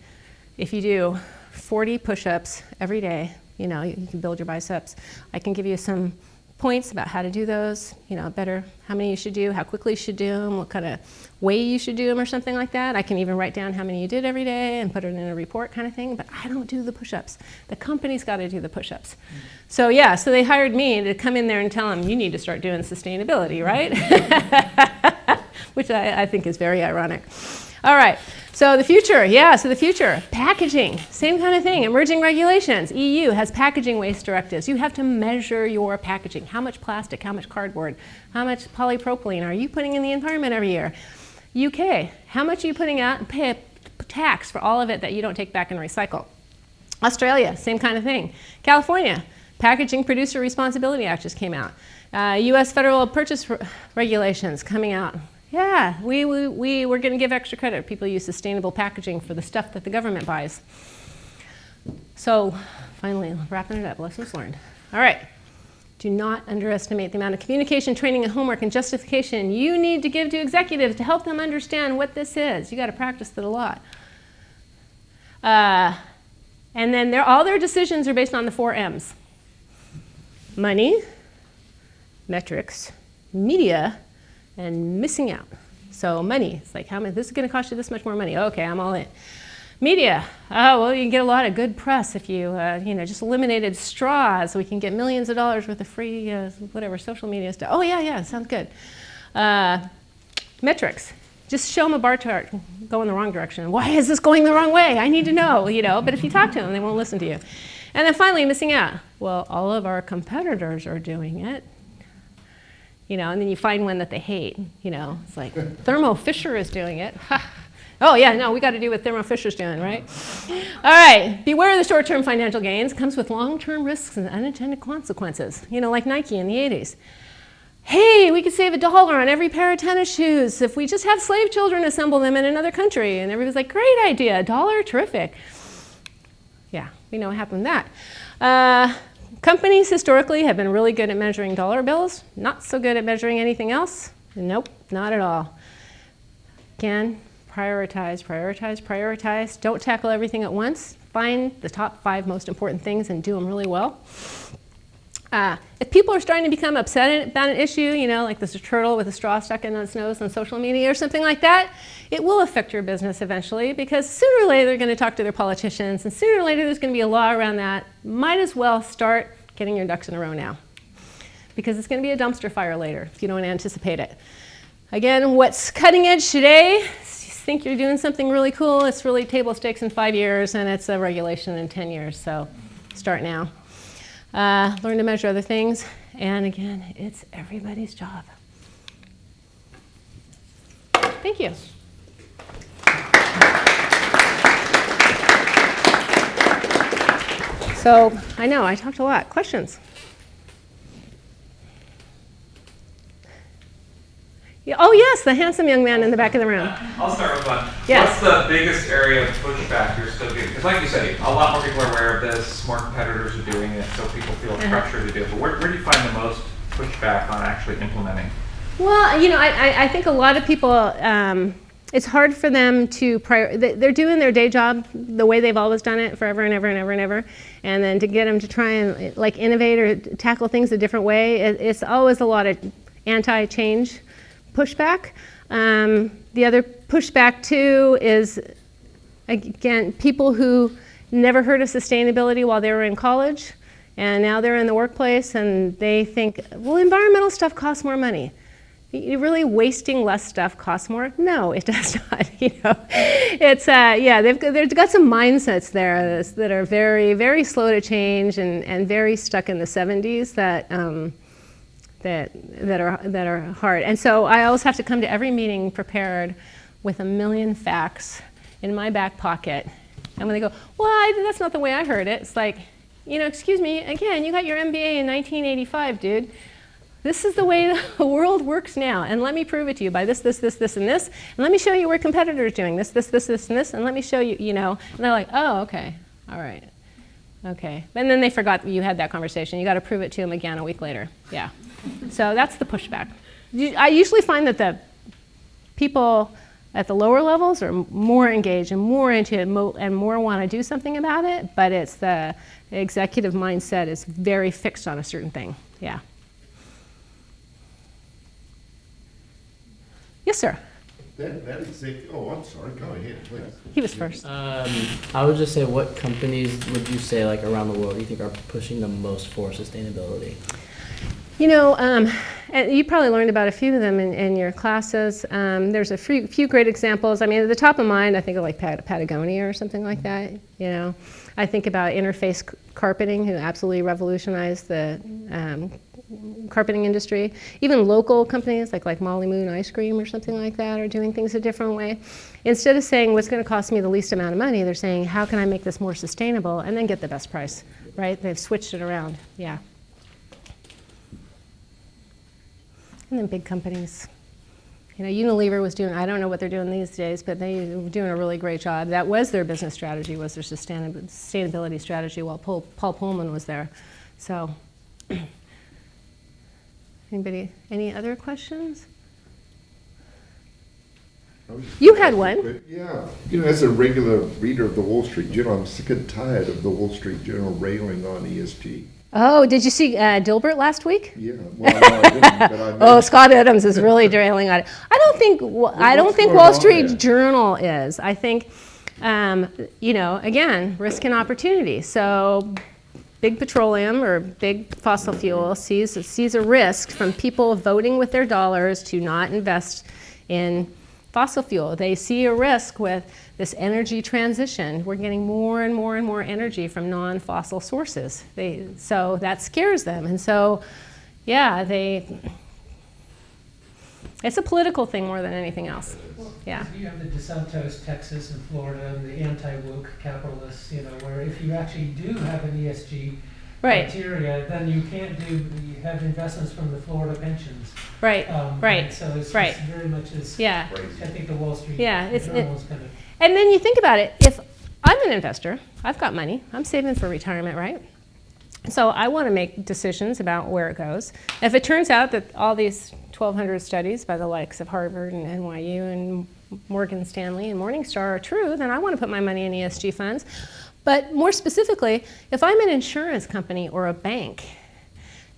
S3: if you do 40 push-ups every day, you know, you can build your biceps. I can give you some points about how to do those, you know, better, how many you should do, how quickly you should do them, what kind of way you should do them or something like that. I can even write down how many you did every day and put it in a report kind of thing, but I don't do the push-ups. The company's got to do the push-ups. So yeah, so they hired me to come in there and tell them, you need to start doing sustainability, right? which I think is very ironic. All right, so the future, so the future. Packaging, same kind of thing. Emerging regulations. EU has packaging waste directives. You have to measure your packaging. How much plastic, how much cardboard, how much polypropylene are you putting in the environment every year? UK, how much are you putting out? Pay a tax for all of it that you don't take back and recycle. Australia, same kind of thing. California, Packaging Producer Responsibility Act just came out. US federal purchase regulations coming out. Yeah, we're going to give extra credit if people use sustainable packaging for the stuff that the government buys. So, finally, wrapping it up, lessons learned. All right, do not underestimate the amount of communication, training, and homework and justification you need to give to executives to help them understand what this is. You got to practice it a lot. And then all their decisions are based on the 4 M's. Money, metrics, media, and missing out. So money, it's like, how much, this is going to cost you this much more money. Okay, I'm all in. Media, oh, well, you can get a lot of good press if you, just eliminated straws. We can get millions of dollars worth of free, whatever, social media stuff. Oh, yeah, sounds good. Metrics, just show them a bar chart going the wrong direction. Why is this going the wrong way? I need to know, but if you talk to them, they won't listen to you. And then finally, missing out. Well, all of our competitors are doing it. And then you find one that they hate. It's like Thermo Fisher is doing it. Oh yeah, no, we got to do what Thermo Fisher's doing, right? All right, beware of the short-term financial gains. Comes with long-term risks and unintended consequences. Like Nike in the 80s. Hey, we could save $1 on every pair of tennis shoes if we just have slave children assemble them in another country. And everybody's like, great idea, $1, terrific. Yeah, we know what happened with that. Companies historically have been really good at measuring dollar bills, not so good at measuring anything else. Nope, not at all. Again, prioritize. Don't tackle everything at once. Find the top 5 most important things and do them really well. If people are starting to become upset about an issue, like this turtle with a straw stuck in its nose on social media or something like that, it will affect your business eventually, because sooner or later they're going to talk to their politicians, and sooner or later there's going to be a law around that. Might as well start getting your ducks in a row now, because it's going to be a dumpster fire later if you don't anticipate it. Again, what's cutting edge today? You think you're doing something really cool, it's really table stakes in 5 years, and it's a regulation in 10 years, so start now. Learn to measure other things, and again, it's everybody's job. Thank you. So, I know, I talked a lot. Questions? Yeah, oh yes, the handsome young man in the back of the room.
S10: I'll start with one.
S3: Yes.
S10: What's the biggest area of pushback you're still getting? Because like you say, a lot more people are aware of this, more competitors are doing it, so people feel pressure to do it. But where do you find the most pushback on actually implementing?
S3: Well, I think a lot of people, it's hard for them to, they're doing their day job the way they've always done it forever and ever and ever and ever. And then to get them to try and innovate or tackle things a different way, it's always a lot of anti-change pushback. The other pushback too is, again, people who never heard of sustainability while they were in college, and now they're in the workplace and they think, well, environmental stuff costs more money. You're really wasting less stuff costs more? No, it does not. It's they've got some mindsets there that are very, very slow to change and very stuck in the 70s that are hard. And so I always have to come to every meeting prepared with 1 million facts in my back pocket. And when they go, well, that's not the way I heard it. It's like, excuse me, again, you got your MBA in 1985, dude. This is the way the world works now, and let me prove it to you by this, and this, and let me show you where competitors are doing this, and this, and let me show you, and they're like, oh, okay, all right, okay. And then they forgot you had that conversation. You got to prove it to them again a week later. Yeah. So that's the pushback. I usually find that the people at the lower levels are more engaged and more into it and more want to do something about it, but it's the executive mindset is very fixed on a certain thing. Yeah. Yes, sir.
S1: Oh, I'm sorry. Go ahead, please.
S3: He was first.
S13: I would just say, what companies would you say, around the world, you think are pushing the most for sustainability?
S3: and you probably learned about a few of them in your classes. There's a few great examples. I mean, at the top of mind, I think of like Patagonia or something like that. You know, I think about Interface Carpeting, who absolutely revolutionized the carpeting industry. Even local companies like Molly Moon Ice Cream or something like that are doing things a different way. Instead of saying what's going to cost me the least amount of money, they're saying how can I make this more sustainable and then get the best price, right? They've switched it around, yeah. And then big companies. You know, Unilever was doing, I don't know what they're doing these days, but they were doing a really great job. That was their business strategy, was their sustainability strategy while Paul Pullman was there. So, anybody, any other questions? You had one.
S1: Yeah. You know, as a regular reader of the Wall Street Journal, I'm sick and tired of the Wall Street Journal railing on ESG.
S3: Oh, did you see Dilbert last week?
S1: Yeah, well, no, I didn't, but I mean,
S3: oh, Scott Adams is really railing on it. I don't think Wall Street Journal is. I think, you know, again, risk and opportunity. So, big petroleum or big fossil fuel sees a risk from people voting with their dollars to not invest in fossil fuel. They see a risk with this energy transition. We're getting more and more and more energy from non-fossil sources. So that scares them. And so, yeah, it's a political thing more than anything else. Yeah.
S12: You have the DeSantos, Texas, and Florida, and the anti-woke capitalists, you know, where if you actually do have an ESG criteria, then you can't you have investments from the Florida pensions.
S3: Right, right.
S12: So it's very much as,
S3: yeah.
S12: I think the Wall Street
S3: Journal is kind
S12: of.
S3: And then you think about it, if I'm an investor, I've got money, I'm saving for retirement, right? So I want to make decisions about where it goes. If it turns out that all these 1,200 studies by the likes of Harvard and NYU and Morgan Stanley and Morningstar are true, then I want to put my money in ESG funds. But more specifically, if I'm an insurance company or a bank,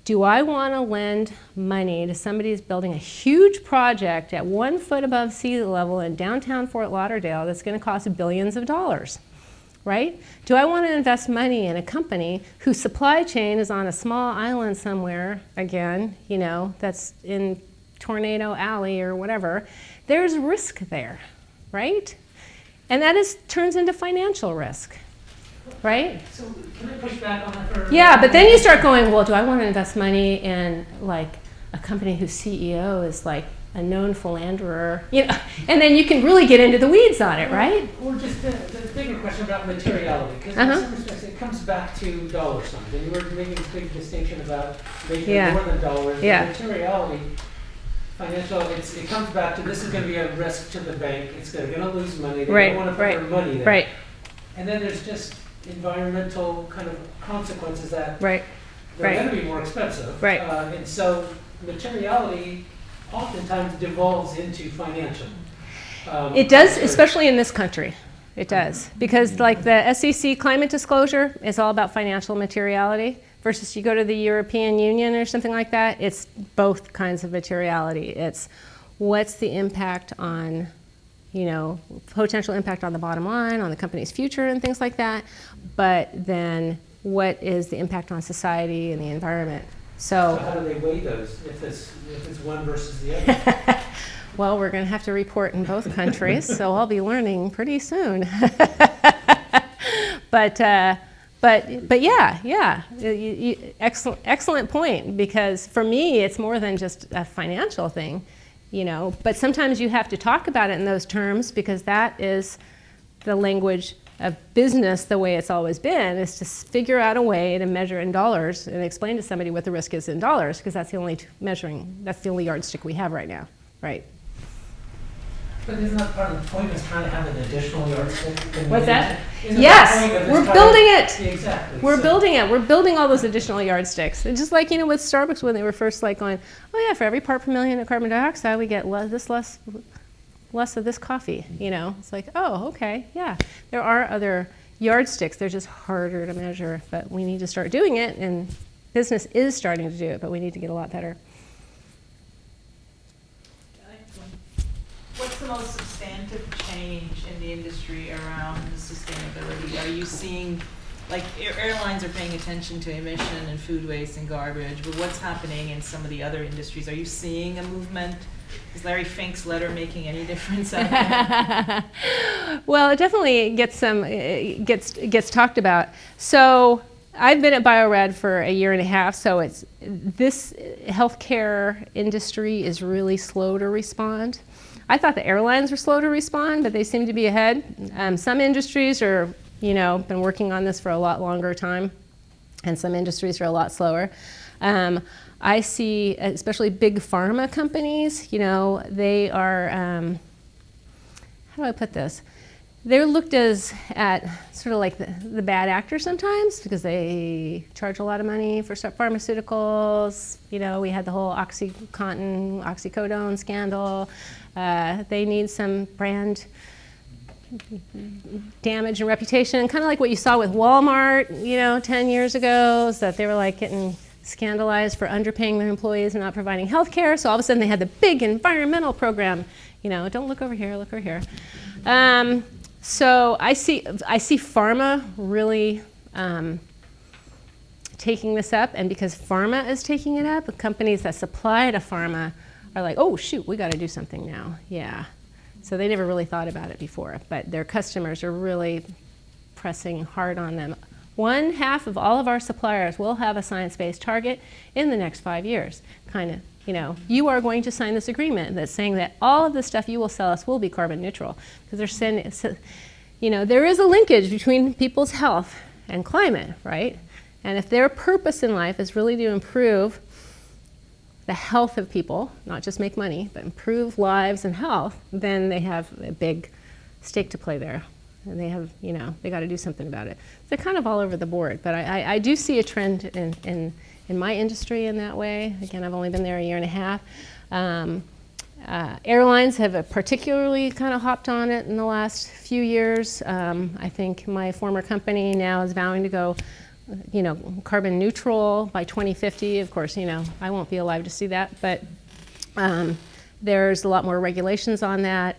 S3: do I want to lend money to somebody who's building a huge project at 1 foot above sea level in downtown Fort Lauderdale that's going to cost billions of dollars, right? Do I want to invest money in a company whose supply chain is on a small island somewhere, again, you know, that's in Tornado Alley or whatever? There's risk there, right? And that turns into financial risk. Right?
S12: So can I push back on that for
S3: Yeah, but then you start going, well, do I want to invest money in like a company whose CEO is like a known philanderer? You know, and then you can really get into the weeds on it, right?
S12: Or just the bigger question about materiality, because in some respects it comes back to dollar signs, and you were making a big distinction about making more than dollars.
S3: Yeah.
S12: Materiality, financial, it comes back to this is going to be a risk to the bank. It's going to lose money. They don't want to put their money there.
S3: Right.
S12: And then there's just environmental kind of consequences that
S3: they're
S12: going to be more expensive.
S3: Right.
S12: And so materiality oftentimes devolves into financial.
S3: It does, especially in this country. It does. Because like the SEC climate disclosure is all about financial materiality versus you go to the European Union or something like that, it's both kinds of materiality. It's what's the impact on, you know, potential impact on the bottom line, on the company's future and things like that, but then what is the impact on society and the environment?
S12: So how do they weigh those if it's one versus the other?
S3: Well, we're going to have to report in both countries, so I'll be learning pretty soon. But yeah, excellent point, because for me, it's more than just a financial thing. You know, but sometimes you have to talk about it in those terms because that is the language of business the way it's always been, is to figure out a way to measure in dollars and explain to somebody what the risk is in dollars, because that's the only that's the only yardstick we have right now, right?
S12: But isn't that part of the point, is trying to have an additional yardstick?
S3: What's that? Yes, we're building it.
S12: Exactly.
S3: We're building it. We're building all those additional yardsticks. And just like, you know, with Starbucks when they were first like going, oh yeah, for every part per million of carbon dioxide, we get less of this coffee. You know, it's like, oh, okay, yeah. There are other yardsticks. They're just harder to measure, but we need to start doing it. And business is starting to do it, but we need to get a lot better.
S14: What's the most substantive change in the industry around the sustainability? Are you seeing like airlines are paying attention to emission and food waste and garbage, but what's happening in some of the other industries? Are you seeing a movement? Is Larry Fink's letter making any difference out there?
S3: Well, it definitely gets talked about. So I've been at Bio-Rad for a year and a half, so this healthcare industry is really slow to respond. I thought the airlines were slow to respond, but they seem to be ahead. Some industries are, been working on this for a lot longer time, and some industries are a lot slower. I see, especially big pharma companies, they are, how do I put this? They're looked at sort of like the bad actors sometimes because they charge a lot of money for pharmaceuticals. We had the whole oxycodone scandal. They need some brand damage and reputation, kind of like what you saw with Walmart, 10 years ago, is that they were like getting scandalized for underpaying their employees and not providing health care. So all of a sudden they had the big environmental program, don't look over here, look over here. So I see pharma really taking this up, and because pharma is taking it up, the companies that supply to pharma are like, oh shoot, we got to do something now. Yeah. So they never really thought about it before, but their customers are really pressing hard on them. 1/2 of all of our suppliers will have a science-based target in the next 5 years. You are going to sign this agreement that's saying that all of the stuff you will sell us will be carbon neutral, because they're sending, there is a linkage between people's health and climate, right? And if their purpose in life is really to improve the health of people, not just make money, but improve lives and health, then they have a big stake to play there. And they have, they got to do something about it. They're kind of all over the board, but I do see a trend in my industry in that way. Again, I've only been there a year and a half. Airlines have particularly kind of hopped on it in the last few years. I think my former company now is vowing to go, carbon neutral by 2050. Of course, I won't be alive to see that, but there's a lot more regulations on that.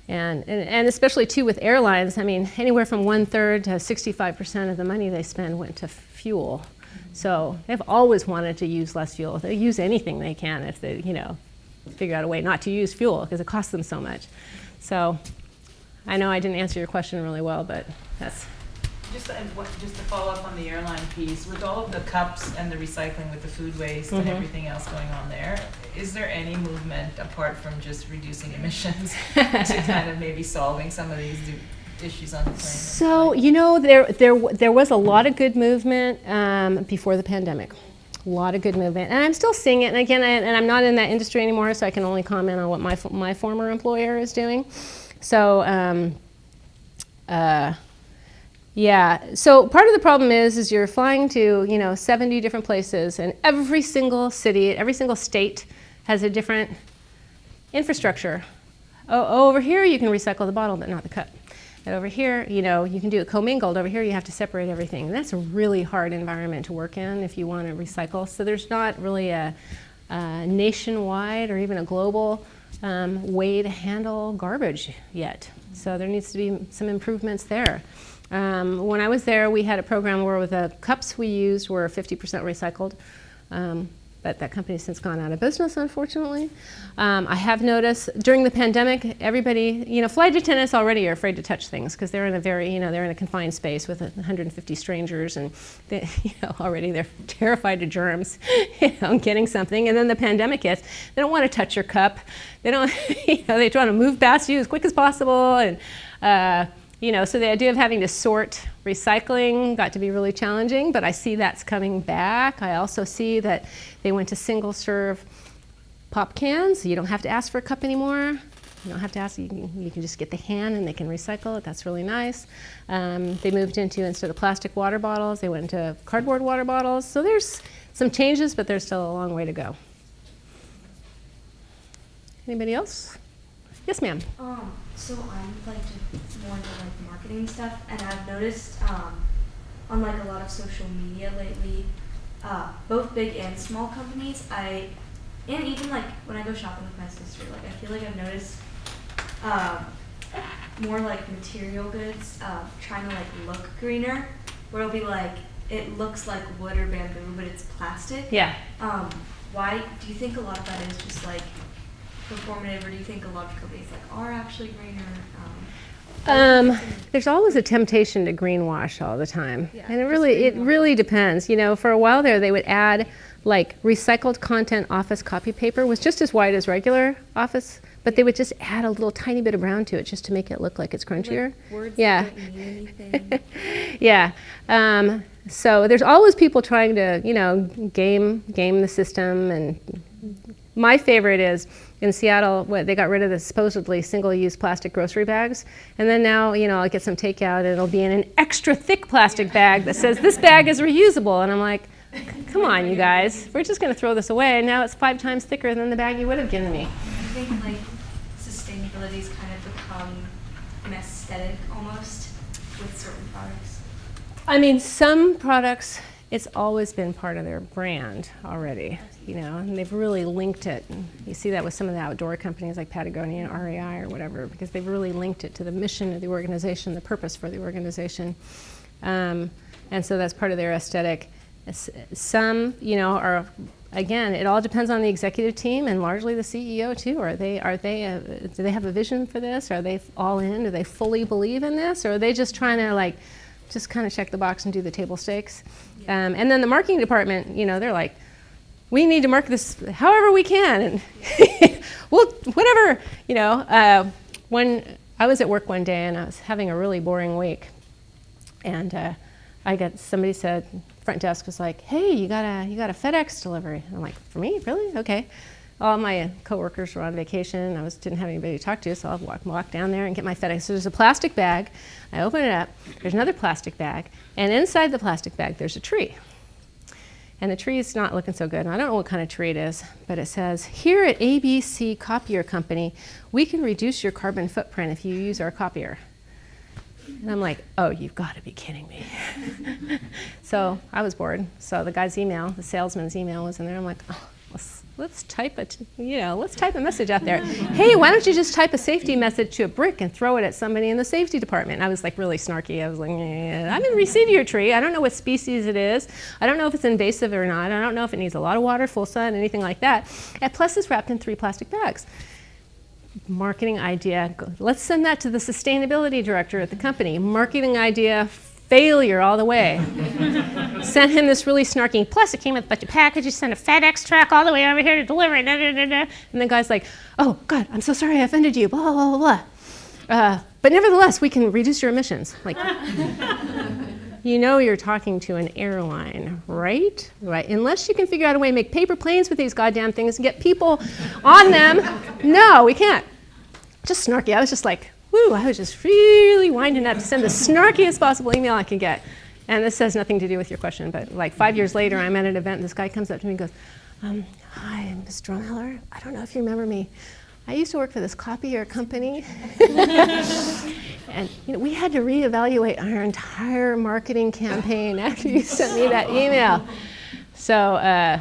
S3: And especially too with airlines, anywhere from 1/3 to 65% of the money they spend went to fuel. So they've always wanted to use less fuel. They use anything they can if they, figure out a way not to use fuel because it costs them so much. So I know I didn't answer your question really well, but that's.
S14: Just to follow up on the airline piece, with all of the cups and the recycling with the food waste and everything else going on there, is there any movement apart from just reducing emissions to kind of maybe solving some of these issues on the plane?
S3: So, there was a lot of good movement before the pandemic. A lot of good movement. And I'm still seeing it. And again, I'm not in that industry anymore, so I can only comment on what my former employer is doing. So, yeah, so part of the problem is you're flying to, 70 different places, and every single city, every single state has a different infrastructure. Over here you can recycle the bottle, but not the cup. And over here, you can do it commingled. Over here you have to separate everything. And that's a really hard environment to work in if you want to recycle. So there's not really a nationwide or even a global way to handle garbage yet. So there needs to be some improvements there. When I was there, we had a program where the cups we used were 50% recycled, but that company's since gone out of business, unfortunately. I have noticed during the pandemic, everybody, flight attendants already are afraid to touch things because they're in a very, they're in a confined space with 150 strangers, and they, already they're terrified of germs, getting something. And then the pandemic hits. They don't want to touch your cup. They don't, they try to move past you as quick as possible, and. So the idea of having to sort recycling got to be really challenging, but I see that's coming back. I also see that they went to single-serve pop cans. You don't have to ask for a cup anymore. You don't have to ask. You can just get the can and they can recycle it. That's really nice. They moved into, instead of plastic water bottles, they went into cardboard water bottles. So there's some changes, but there's still a long way to go. Anybody else? Yes, ma'am.
S15: So I'm more into marketing stuff, and I've noticed on a lot of social media lately, both big and small companies, and even when I go shopping with my sister, I feel like I've noticed more material goods trying to look greener, where it'll be like, it looks like wood or bamboo, but it's plastic.
S3: Yeah.
S15: Why do you think a lot of that is just like performative, or do you think a lot of companies like are actually greener?
S3: There's always a temptation to greenwash all the time,
S15: Yeah,
S3: and it really depends. You know, for a while there, they would add like recycled content office copy paper was just as white as regular office, but they would just add a little tiny bit of brown to it just to make it look like it's crunchier.
S15: Like words
S3: Yeah.
S15: that don't mean anything.
S3: Yeah. So there's always people trying to, you know, game the system. And my favorite is in Seattle, they got rid of the supposedly single-use plastic grocery bags. And then now, you know, I'll get some takeout and it'll be in an extra thick plastic bag that says this bag is reusable. And I'm like, come on, you guys. We're just going to throw this away. And now it's 5 times thicker than the bag you would have given me.
S15: I think like sustainability's kind of become an aesthetic almost with certain products.
S3: I mean, some products, it's always been part of their brand already, you know, and they've really linked it. You see that with some of the outdoor companies like Patagonia and REI or whatever, because they've really linked it to the mission of the organization, the purpose for the organization. And so that's part of their aesthetic. Some, you know, are, again, it all depends on the executive team and largely the CEO too. Do they have a vision for this? Are they all in? Do they fully believe in this? Or are they just trying to like, just kind of check the box and do the table stakes? Yeah. And then the marketing department, you know, they're like, we need to market this however we can. And well, whatever, you know. When I was at work one day and I was having a really boring week, and somebody said, front desk was like, hey, you got a FedEx delivery. And I'm like, for me? Really? Okay. All my coworkers were on vacation. I didn't have anybody to talk to, so I'll walk down there and get my FedEx. So there's a plastic bag. I open it up. There's another plastic bag. And inside the plastic bag, there's a tree. And the tree is not looking so good. And I don't know what kind of tree it is, but it says, here at ABC Copier Company, we can reduce your carbon footprint if you use our copier. And I'm like, oh, you've got to be kidding me. So I was bored. So the guy's email, the salesman's email was in there. I'm like, oh, let's type a message out there. Hey, why don't you just type a safety message to a brick and throw it at somebody in the safety department? I was like really snarky. I was like, I'm in receive your tree. I don't know what species it is. I don't know if it's invasive or not. I don't know if it needs a lot of water, full sun, anything like that. And plus it's wrapped in 3 plastic bags. Marketing idea, let's send that to the sustainability director at the company. Marketing idea, failure all the way. Sent him this really snarky, plus it came with a bunch of packages, sent a FedEx truck all the way over here to deliver it, And the guy's like, oh God, I'm so sorry I offended you, blah, blah, blah, blah. But nevertheless, we can reduce your emissions. Like, you know you're talking to an airline, right? Right. Unless you can figure out a way to make paper planes with these goddamn things and get people on them. No, we can't. Just snarky. I was just like, woo, I was just really winding up to send the snarkiest possible email I could get. And this has nothing to do with your question, but like 5 years later, I'm at an event and this guy comes up to me and goes, hi, Ms. Drumheller. I don't know if you remember me. I used to work for this copier company. And you know, we had to reevaluate our entire marketing campaign after you sent me that email. So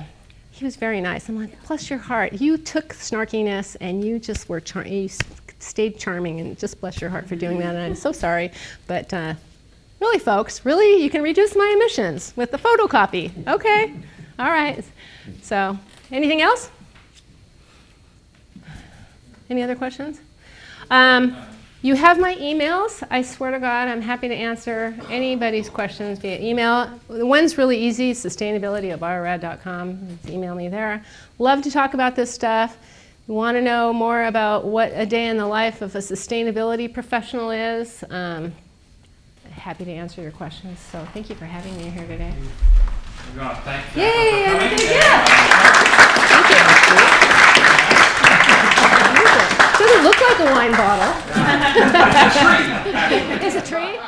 S3: he was very nice. I'm like, bless your heart. You took snarkiness and you just were you stayed charming, and just bless your heart for doing that. And I'm so sorry. But really, folks, really, you can reduce my emissions with the photocopy. Okay. All right. So anything else? Any other questions? You have my emails. I swear to God, I'm happy to answer anybody's questions via email. The one's really easy, sustainability@biorad.com. Email me there. Love to talk about this stuff. You want to know more about what a day in the life of a sustainability professional is? Happy to answer your questions. So thank you for having me here today.
S10: We're going to thank
S3: Yay! Thank you. Doesn't look like a wine bottle.
S10: It's a tree.
S3: It's a tree?